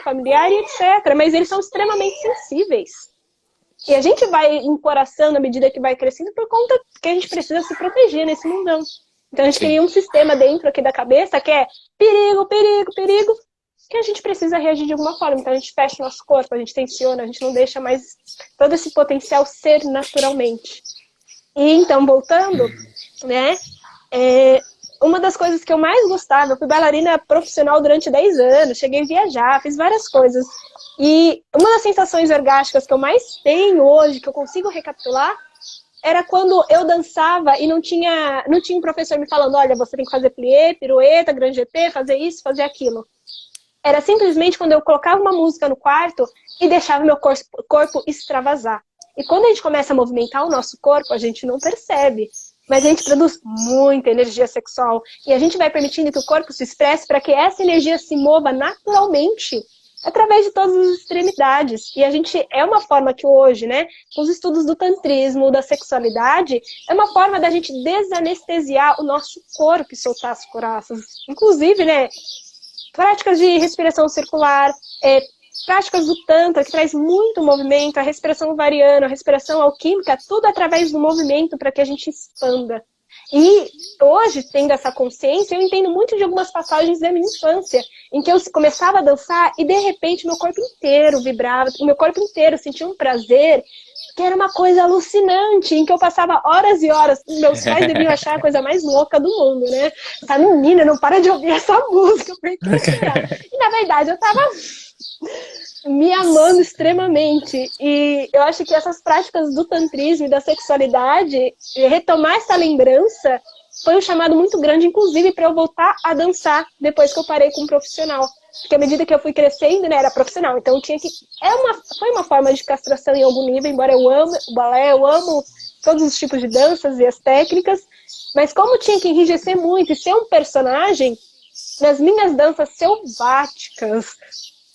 familiar e etc. Mas eles são extremamente sensíveis. E a gente vai encoraçando à medida que vai crescendo por conta que a gente precisa se proteger nesse mundão. Então a gente Sim. cria um sistema dentro aqui da cabeça que é perigo, perigo, perigo, que a gente precisa reagir de alguma forma. Então a gente fecha o nosso corpo, a gente tensiona, a gente não deixa mais todo esse potencial ser naturalmente. E então, voltando, né, uma das coisas que eu mais gostava, eu fui bailarina profissional durante 10 anos, cheguei a viajar, fiz várias coisas. E uma das sensações orgásticas que eu mais tenho hoje, que eu consigo recapitular, era quando eu dançava e não tinha um professor me falando, olha, você tem que fazer plié, pirueta, grand jeté, fazer isso, fazer aquilo. Era simplesmente quando eu colocava uma música no quarto e deixava meu corpo extravasar. E quando a gente começa a movimentar o nosso corpo, a gente não percebe. Mas a gente produz muita energia sexual. E a gente vai permitindo que o corpo se expresse para que essa energia se mova naturalmente através de todas as extremidades. E a gente, é uma forma que hoje, né, com os estudos do tantrismo, da sexualidade, é uma forma da gente desanestesiar o nosso corpo e soltar as coraças. Inclusive, né, práticas de respiração circular, práticas do Tantra, que traz muito movimento, a respiração variana, a respiração alquímica, tudo através do movimento para que a gente expanda. E hoje, tendo essa consciência, eu entendo muito de algumas passagens da minha infância, em que eu começava a dançar e, de repente, meu corpo inteiro vibrava, o meu corpo inteiro sentia um prazer, que era uma coisa alucinante, em que eu passava horas e horas. Meus pais deviam achar a coisa mais louca do mundo, né? Essa menina não para de ouvir essa música, porque e, na verdade, eu tava me amando extremamente. E eu acho que essas práticas do tantrismo e da sexualidade, retomar essa lembrança, foi um chamado muito grande, inclusive, para eu voltar a dançar depois que eu parei com um profissional. Porque à medida que eu fui crescendo, né, era profissional. Então tinha que. Foi uma forma de castração em algum nível, embora eu ame o balé, eu amo todos os tipos de danças e as técnicas. Mas como tinha que enrijecer muito e ser um personagem, nas minhas danças selváticas,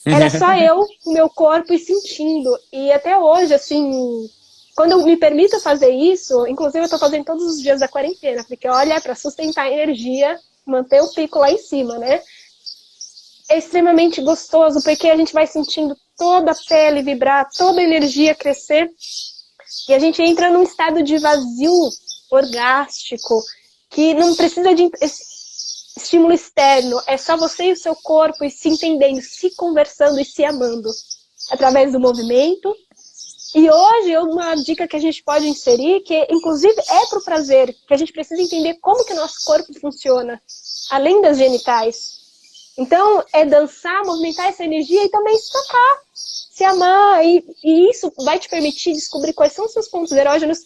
era só eu, o meu corpo e sentindo. E até hoje, assim, quando eu me permito fazer isso, inclusive eu tô fazendo todos os dias da quarentena, porque olha, é para sustentar a energia, manter o pico lá em cima, né? É extremamente gostoso, porque a gente vai sentindo toda a pele vibrar, toda a energia crescer, e a gente entra num estado de vazio orgástico, que não precisa de estímulo externo, é só você e o seu corpo e se entendendo, se conversando e se amando através do movimento. E hoje uma dica que a gente pode inserir, que inclusive é para o prazer, que a gente precisa entender como que o nosso corpo funciona, além das genitais. Então é dançar, movimentar essa energia e também se tocar, se amar, e isso vai te permitir descobrir quais são os seus pontos erógenos,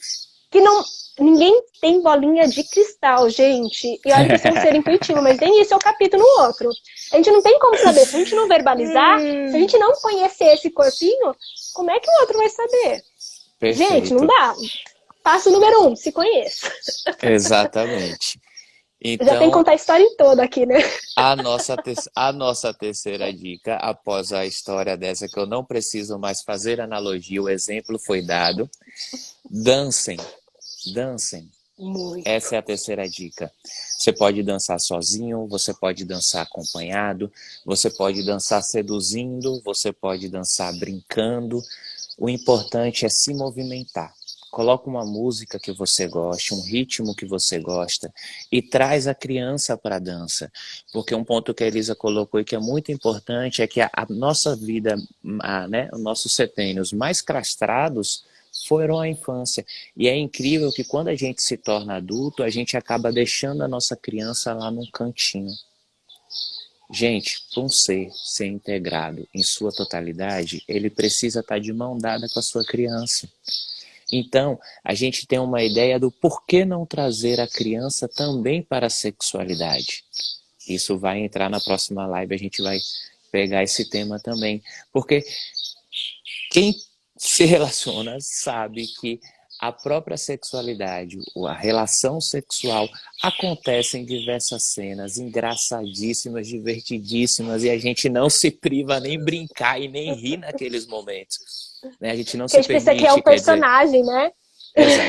que não... Ninguém tem bolinha de cristal, gente. E olha que eu sou um ser intuitivo, mas nem isso eu capito no outro. A gente não tem como saber. Se a gente não verbalizar, se a gente não conhecer esse corpinho, como é que o outro vai saber? Perfeito. Gente, não dá. Passo número 1, se conheça. Exatamente. Então, já tem que contar a história toda aqui, né? A nossa terceira dica, após a história dessa, que eu não preciso mais fazer analogia, o exemplo foi dado. Dancem. Dancem. Muito. Essa é a terceira dica. Você pode dançar sozinho, você pode dançar acompanhado, você pode dançar seduzindo, você pode dançar brincando. O importante é se movimentar. Coloca uma música que você goste, um ritmo que você gosta e traz a criança para a dança. Porque um ponto que a Elisa colocou e que é muito importante é que a nossa vida, os nossos setênios mais castrados foram a infância. E é incrível que quando a gente se torna adulto, a gente acaba deixando a nossa criança lá num cantinho. Gente, para um ser integrado em sua totalidade, ele precisa estar de mão dada com a sua criança. Então, a gente tem uma ideia do porquê não trazer a criança também para a sexualidade. Isso vai entrar na próxima live, a gente vai pegar esse tema também. Porque quem se relaciona sabe que a própria sexualidade, a relação sexual, acontece em diversas cenas, engraçadíssimas, divertidíssimas, e a gente não se priva nem brincar e nem rir naqueles momentos. Né? A gente não se permite. A gente pensa que é um personagem, né?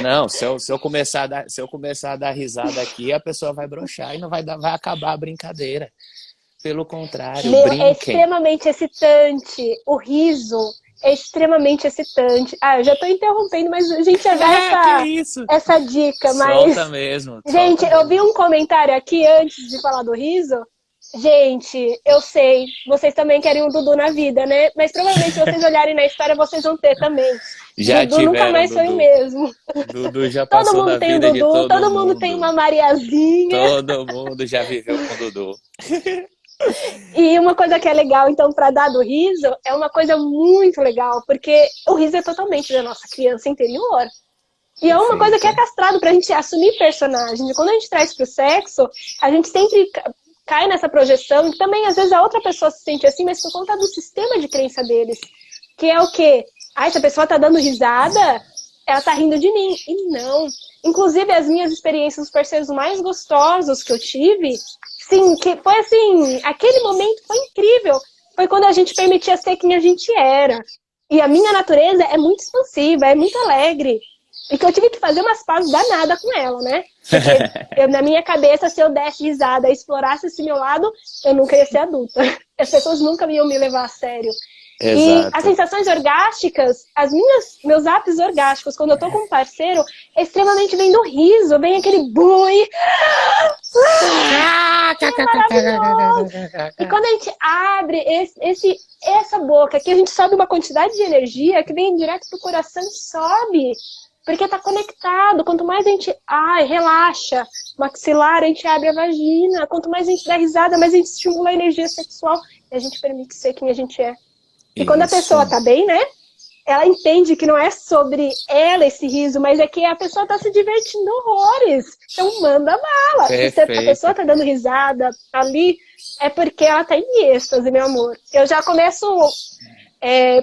Não, se eu começar a dar risada aqui, a pessoa vai broxar e não vai acabar a brincadeira. Pelo contrário, brinquem. É extremamente excitante o riso. é extremamente excitante. Ah, eu já tô interrompendo, mas a gente já dá Que isso? essa dica, Solta mas... mesmo, Gente, solta eu vi mesmo. um comentário aqui antes de falar do riso. Gente, eu sei, vocês também querem um Dudu na vida, né? Mas provavelmente se vocês olharem na história, vocês vão ter também. Já Dudu nunca tiveram, mais foi o Dudu. mesmo. Dudu já Todo passou mundo da tem um vida de Dudu, todo todo mundo tem mundo. uma Mariazinha. Todo mundo já viveu com Dudu. E uma coisa que é legal, então, para dar do riso, é uma coisa muito legal, porque o riso é totalmente da nossa criança interior. E é uma coisa que é Perfeito. castrado pra gente assumir personagem. E quando a gente traz pro sexo, a gente sempre cai nessa projeção, e também às vezes a outra pessoa se sente assim, mas por conta do sistema de crença deles. Que é o quê? Ah, essa pessoa tá dando risada, ela tá rindo de mim. E não. Inclusive, as minhas experiências, os parceiros mais gostosos que eu tive, sim, que foi assim, aquele momento foi incrível. Foi quando a gente permitia ser quem a gente era. E a minha natureza é muito expansiva, é muito alegre. E que eu tive que fazer umas pazes danadas com ela, né? Porque na minha cabeça, se eu desse risada e explorasse esse meu lado, eu nunca ia ser adulta. As pessoas nunca iam me levar a sério. E as Exato. sensações orgásticas, meus ápices orgásticos, quando eu tô com um parceiro, é extremamente vem do riso, vem aquele boi. É maravilhoso! E quando a gente abre essa boca, que a gente sobe uma quantidade de energia que vem direto pro coração e sobe. Porque tá conectado. Quanto mais a gente relaxa, maxilar, a gente abre a vagina. Quanto mais a gente dá risada, mais a gente estimula a energia sexual e a gente permite ser quem a gente é. E quando a pessoa Isso. tá bem, né? Ela entende que não é sobre ela esse riso, mas é que a pessoa tá se divertindo horrores. Então manda bala. Se a pessoa Perfeito. tá dando risada ali, é porque ela tá em êxtase, meu amor. Eu já começo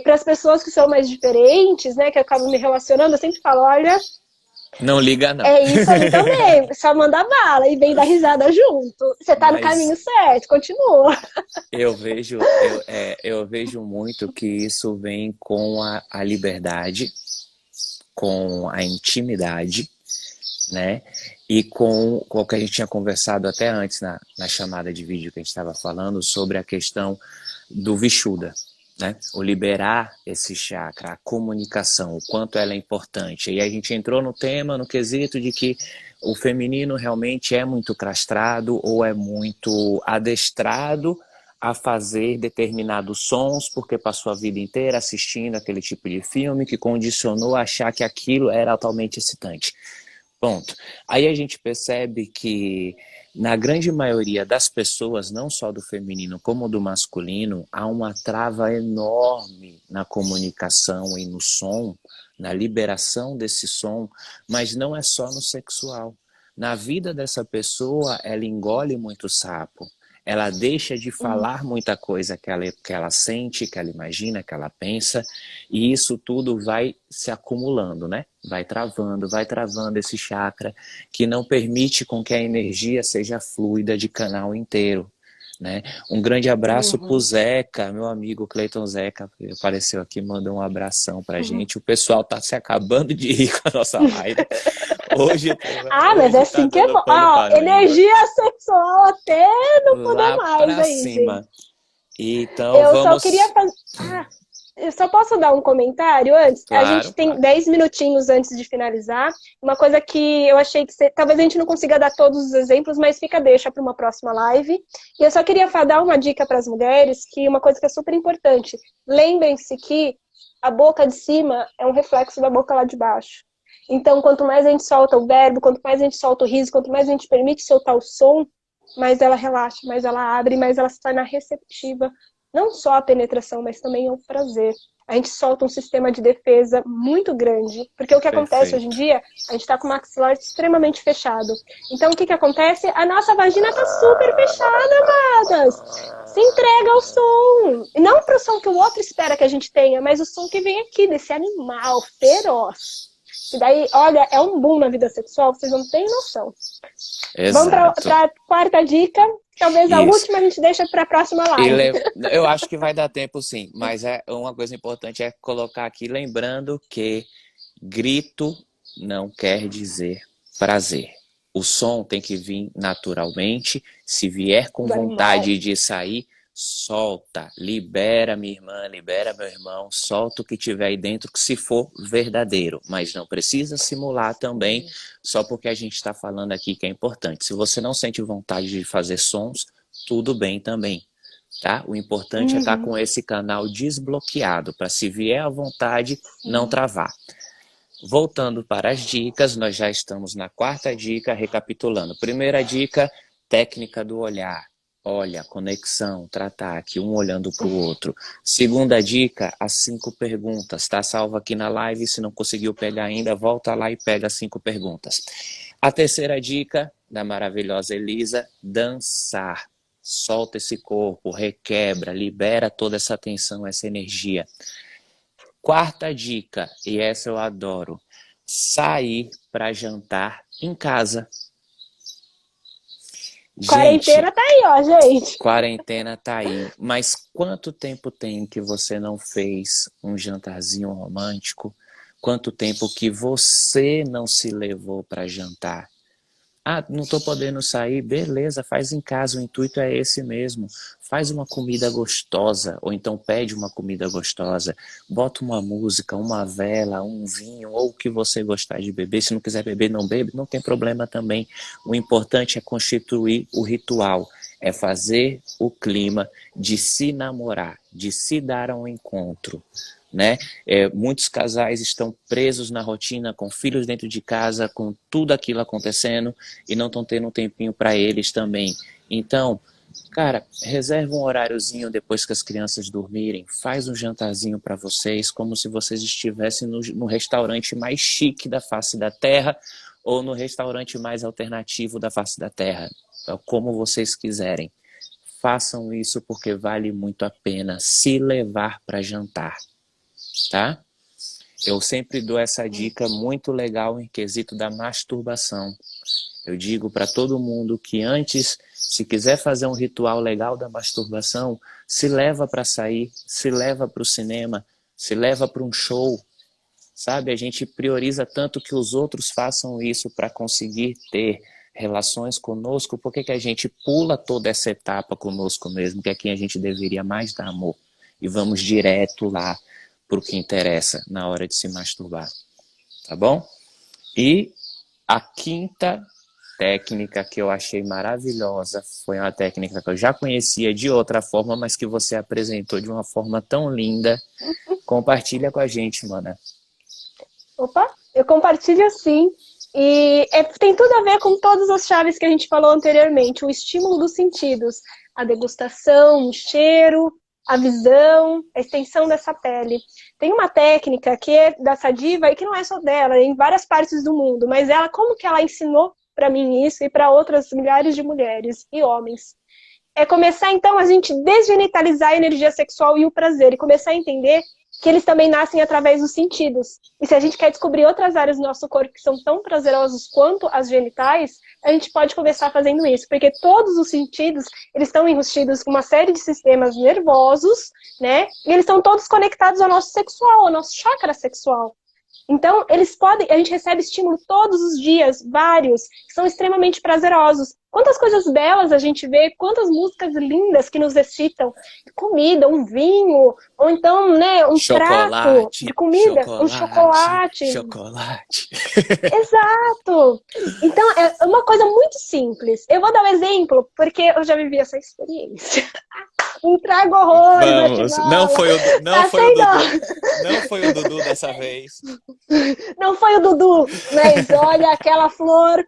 para as pessoas que são mais diferentes, né, que eu acabo me relacionando, eu sempre falo, olha, Não liga, não. é isso ali também, só manda bala e vem dar risada junto. Você tá no Mas caminho certo, continua. eu vejo muito que isso vem com a liberdade, com a intimidade, né? E com o que a gente tinha conversado até antes na chamada de vídeo que a gente estava falando sobre a questão do Vishuddha, né? O liberar esse chakra, a comunicação, o quanto ela é importante. E a gente entrou no tema, no quesito de que o feminino realmente é muito castrado ou é muito adestrado a fazer determinados sons porque passou a vida inteira assistindo aquele tipo de filme que condicionou a achar que aquilo era altamente excitante. Ponto. Aí a gente percebe que na grande maioria das pessoas, não só do feminino como do masculino, há uma trava enorme na comunicação e no som, na liberação desse som, mas não é só no sexual. Na vida dessa pessoa, ela engole muito sapo. Ela deixa de falar muita coisa que ela sente, que ela imagina, que ela pensa, e isso tudo vai se acumulando, né? Vai travando esse chakra, que não permite com que a energia seja fluida de canal inteiro, né? Um grande abraço pro Uhum. Zeca, meu amigo Cleiton Zeca, que apareceu aqui, mandou um abração pra gente. O pessoal tá se acabando de rir com a nossa live. Hoje, Mas é hoje tá assim que é dando bom. pano pra língua. Energia sexual até não poder Lá mais pra aí, cima. gente. Então Eu só queria vamos. fazer. Eu só posso dar um comentário antes? A Claro, gente tem claro. 10 minutinhos antes de finalizar. Uma coisa que eu achei que talvez a gente não consiga dar todos os exemplos, mas fica deixa para uma próxima live. E eu só queria dar uma dica para as mulheres, que uma coisa que é super importante. Lembrem-se que a boca de cima é um reflexo da boca lá de baixo. Então, quanto mais a gente solta o verbo, quanto mais a gente solta o riso, quanto mais a gente permite soltar o som, mais ela relaxa, mais ela abre, mais ela se torna receptiva. Não só a penetração, mas também o prazer. A gente solta um sistema de defesa muito grande. Porque o que acontece hoje em Perfeito. dia, a gente está com o maxilar extremamente fechado. Então, o que acontece? A nossa vagina está super fechada, amadas. Se entrega ao som. E não para o som que o outro espera que a gente tenha, mas o som que vem aqui, desse animal feroz. E daí, olha, é um boom na vida sexual, vocês não têm noção. Vamos Exato. para a quarta dica. Talvez a Isso. última a gente deixa para a próxima E live. eu acho que vai dar tempo sim, mas uma coisa importante é colocar aqui, lembrando que grito não quer dizer prazer. O som tem que vir naturalmente, se vier com Do animal. vontade de sair, solta, libera minha irmã, libera meu irmão, solta o que tiver aí dentro, que se for verdadeiro, mas não precisa simular também, só porque a gente está falando aqui que é importante. Se você não sente vontade de fazer sons, tudo bem também, tá? O importante é estar com esse canal desbloqueado, para se vier à vontade, não travar. Voltando para as dicas, nós já estamos na quarta dica, recapitulando. Primeira dica, técnica do olhar. Olha, conexão, tratar aqui, um olhando para o outro. Segunda dica, as 5 perguntas. Está salvo aqui na live, se não conseguiu pegar ainda, volta lá e pega as 5 perguntas. A terceira dica, da maravilhosa Elisa, dançar. Solta esse corpo, requebra, libera toda essa tensão, essa energia. Quarta dica, e essa eu adoro, sair para jantar em casa. Quarentena Gente, tá aí, ó, gente. quarentena tá aí, mas quanto tempo tem que você não fez um jantarzinho romântico? Quanto tempo que você não se levou para jantar? Ah, não estou podendo sair, beleza, faz em casa, o intuito é esse mesmo. Faz uma comida gostosa, ou então pede uma comida gostosa, bota uma música, uma vela, um vinho, ou o que você gostar de beber. Se não quiser beber, não bebe, não tem problema também. O importante é constituir o ritual, é fazer o clima de se namorar, de se dar ao encontro. Né? Muitos casais estão presos na rotina, com filhos dentro de casa, com tudo aquilo acontecendo e não estão tendo um tempinho para eles também. Então, cara, reserva um horáriozinho depois que as crianças dormirem, faz um jantarzinho para vocês, como se vocês estivessem no restaurante mais chique da face da Terra ou no restaurante mais alternativo da face da Terra, como vocês quiserem. Façam isso porque vale muito a pena se levar para jantar. Tá? Eu sempre dou essa dica muito legal em quesito da masturbação. Eu digo para todo mundo que antes, se quiser fazer um ritual legal da masturbação, se leva para sair, se leva para o cinema, se leva para um show, sabe? A gente prioriza tanto que os outros façam isso para conseguir ter relações conosco, por que a gente pula toda essa etapa conosco mesmo, que é quem a gente deveria mais dar amor, e vamos direto lá para o que interessa na hora de se masturbar, tá bom? E a quinta técnica que eu achei maravilhosa foi uma técnica que eu já conhecia de outra forma, mas que você apresentou de uma forma tão linda. Compartilha com a gente, mana. Opa, eu compartilho sim. E tem tudo a ver com todas as chaves que a gente falou anteriormente. O estímulo dos sentidos, a degustação, o cheiro, a visão, a extensão dessa pele. Tem uma técnica que é da Sadiva e que não é só dela, é em várias partes do mundo, mas ela, como que ela ensinou para mim isso e para outras milhares de mulheres e homens? É começar, então, a gente desgenitalizar a energia sexual e o prazer, e começar a entender que eles também nascem através dos sentidos. E se a gente quer descobrir outras áreas do nosso corpo que são tão prazerosas quanto as genitais, a gente pode começar fazendo isso, porque todos os sentidos, eles estão enrustidos com uma série de sistemas nervosos, né? E eles estão todos conectados ao nosso sexual, ao nosso chakra sexual. Então, eles podem, a gente recebe estímulo todos os dias, vários, que são extremamente prazerosos. Quantas coisas belas a gente vê, quantas músicas lindas que nos excitam. Comida, um vinho, ou então, né, um prato de comida, um chocolate. Chocolate. Exato! Então, é uma coisa muito simples. Eu vou dar um exemplo, porque eu já vivi essa experiência. Um trago horrores. Vamos. Não foi o Dudu. Não foi o Dudu dessa vez. Não foi o Dudu, mas olha aquela flor.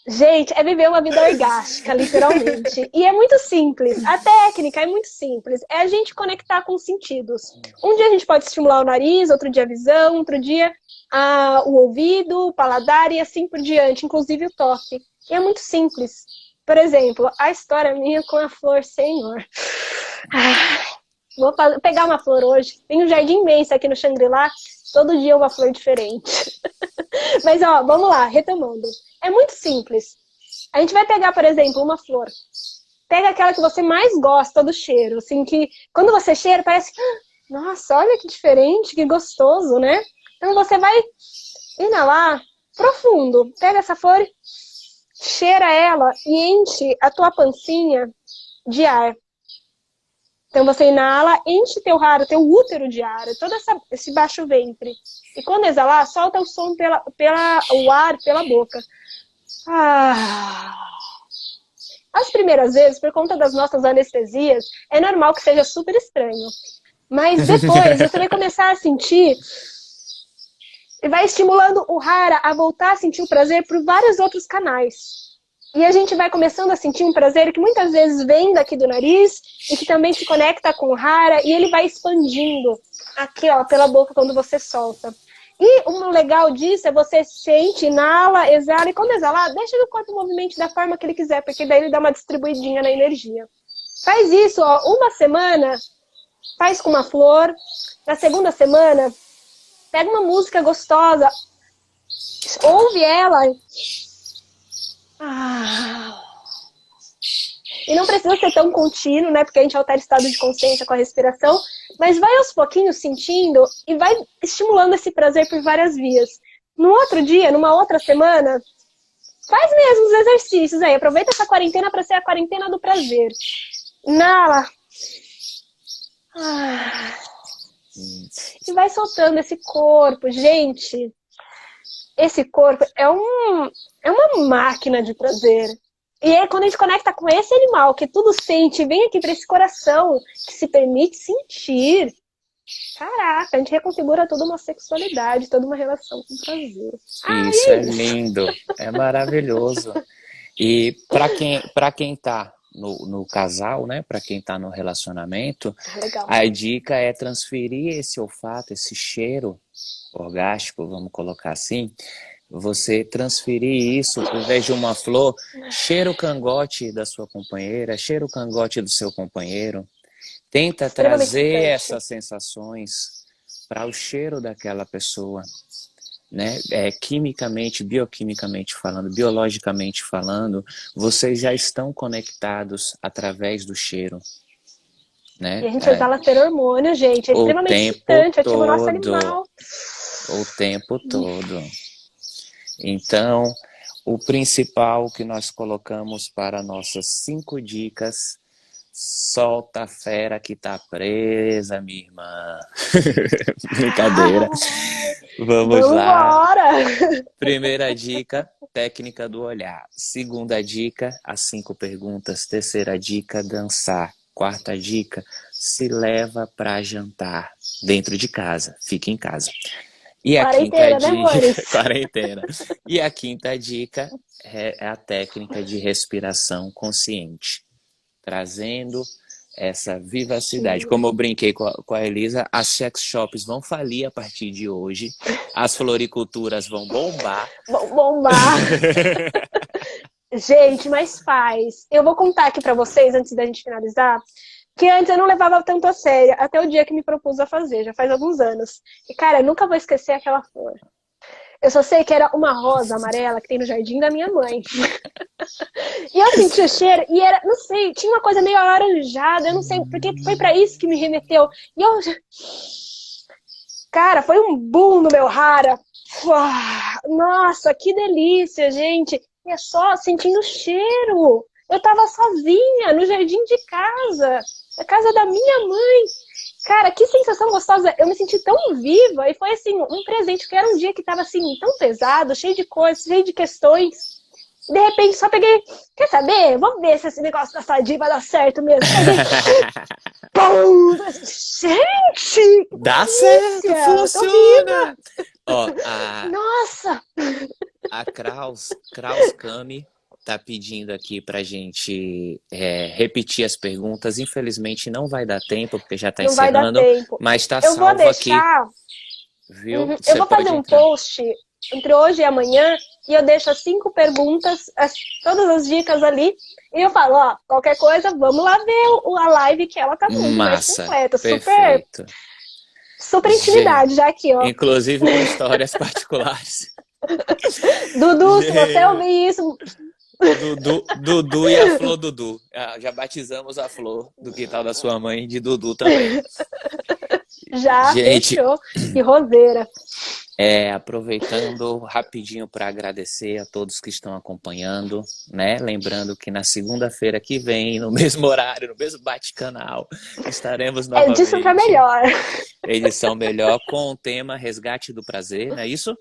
Gente, é viver uma vida orgástica, literalmente. E é muito simples. A técnica é muito simples. É a gente conectar com os sentidos. Um dia a gente pode estimular o nariz, outro dia a visão, outro dia o ouvido, o paladar e assim por diante, inclusive o toque. E é muito simples. Por exemplo, a história minha com a flor, Senhor. Vou pegar uma flor hoje. Tem um jardim imenso aqui no Shangri-La. Todo dia uma flor diferente. Mas, ó, vamos lá, retomando. É muito simples. A gente vai pegar, por exemplo, uma flor. Pega aquela que você mais gosta do cheiro. Assim, que quando você cheira, parece... Nossa, olha que diferente, que gostoso, né? Então você vai inalar profundo. Pega essa flor, cheira ela e enche a tua pancinha de ar. Então você inala, enche teu raro, teu útero de ar, todo esse baixo ventre. E quando exalar, solta o som o ar pela boca. Ah. As primeiras vezes, por conta das nossas anestesias, é normal que seja super estranho. Mas depois você vai começar a sentir e vai estimulando o rara a voltar a sentir o prazer por vários outros canais. E a gente vai começando a sentir um prazer que muitas vezes vem daqui do nariz e que também se conecta com o rara e ele vai expandindo aqui, ó, pela boca quando você solta. E o legal disso é você sente, inala, exala e quando exalar, deixa o corpo movimente da forma que ele quiser, porque daí ele dá uma distribuidinha na energia. Faz isso, ó, uma semana, faz com uma flor. Na segunda semana, pega uma música gostosa, ouve ela. E não precisa ser tão contínuo, né? Porque a gente altera o estado de consciência com a respiração, mas vai aos pouquinhos sentindo e vai estimulando esse prazer por várias vias. No outro dia, numa outra semana, faz mesmo os exercícios aí. Aproveita essa quarentena para ser a quarentena do prazer. Inala. E vai soltando esse corpo. Gente, esse corpo é uma máquina de prazer. E é quando a gente conecta com esse animal que tudo sente, vem aqui para esse coração que se permite sentir. Caraca, a gente reconfigura toda uma sexualidade, toda uma relação com prazer. Isso é lindo, é maravilhoso. E para quem tá no casal, né? Para quem tá no relacionamento, legal. A dica é transferir esse olfato, esse cheiro orgástico, vamos colocar assim. Você transferir isso, ao invés de uma flor, cheira o cangote da sua companheira, cheira o cangote do seu companheiro. Tenta trazer essas sensações para o cheiro daquela pessoa, né? Quimicamente, bioquimicamente falando, biologicamente falando, vocês já estão conectados através do cheiro, né? E a gente exala feromônio, gente, é extremamente excitante, ativa o nosso animal. O tempo todo. Então, o principal que nós colocamos para nossas 5 dicas: solta a fera que tá presa, minha irmã. Brincadeira. Vamos lá. Primeira dica, técnica do olhar. Segunda dica, as 5 perguntas. Terceira dica, dançar. Quarta dica, se leva para jantar dentro de casa. Fique em casa. E a quinta dica, quarentena. E a quinta dica é a técnica de respiração consciente, trazendo essa vivacidade. Como eu brinquei com a Elisa, as sex shops vão falir a partir de hoje, as floriculturas vão bombar. Vão bombar. Gente, mas faz. Eu vou contar aqui pra vocês, antes da gente finalizar, que antes eu não levava tanto a sério, até o dia que me propus a fazer, já faz alguns anos. E, cara, eu nunca vou esquecer aquela flor. Eu só sei que era uma rosa amarela que tem no jardim da minha mãe. E eu senti o cheiro, e era, não sei, tinha uma coisa meio alaranjada, eu não sei, porque foi pra isso que me remeteu. E eu... Cara, foi um boom no meu rara. Nossa, que delícia, gente. E é só sentindo o cheiro. Eu tava sozinha no jardim de casa, na casa da minha mãe. Cara, que sensação gostosa. Eu me senti tão viva e foi assim, um presente, porque era um dia que tava assim, tão pesado, cheio de coisas, cheio de questões. De repente só peguei, quer saber? Vamos ver se esse negócio da sadia vai dar certo mesmo. Pum! Gente! Dá certo, funciona! Ó, Nossa! A Kraus Kami tá pedindo aqui pra gente repetir as perguntas. Infelizmente não vai dar tempo, porque já tá encerrando. Não vai dar tempo. Mas tá salvo aqui. Eu vou deixar... Viu? Eu vou fazer um post entre hoje e amanhã e eu deixo as 5 perguntas, todas as dicas ali. E eu falo, ó, qualquer coisa, vamos lá ver a live que ela tá muito mais completa. Perfeito. Super intimidade já aqui, ó. Inclusive com histórias particulares. Dudu, se você ouvir isso... Dudu e a Flor Dudu. Já batizamos a Flor do quintal da sua mãe de Dudu também. Já, gente... fechou. Que roseira. Aproveitando rapidinho para agradecer a todos que estão acompanhando, né? Lembrando que na segunda-feira que vem, no mesmo horário, no mesmo bate-canal, estaremos É disso pra novamente. melhor. Edição melhor com o tema Resgate do Prazer, não é isso?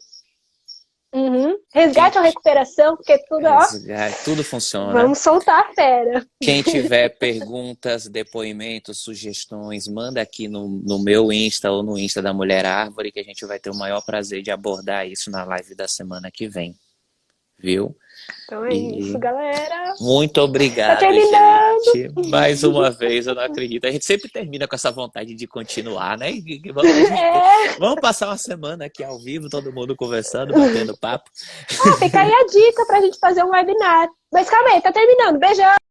Uhum. Quem, Resgate ou recuperação, porque tudo, ó, tudo funciona. vamos soltar a fera. Quem tiver perguntas, depoimentos, sugestões, manda aqui no meu Insta ou no Insta da Mulher Árvore, que a gente vai ter o maior prazer de abordar isso na live da semana que vem, viu? Então é isso, E galera. muito Tá obrigado, terminando. gente. Mais uma vez, eu não acredito. A gente sempre termina com essa vontade de continuar, né? É. Vamos passar uma semana aqui ao vivo, todo mundo conversando, batendo papo. Fica aí a dica pra gente fazer um webinar. Mas calma aí, tá terminando. Beijão.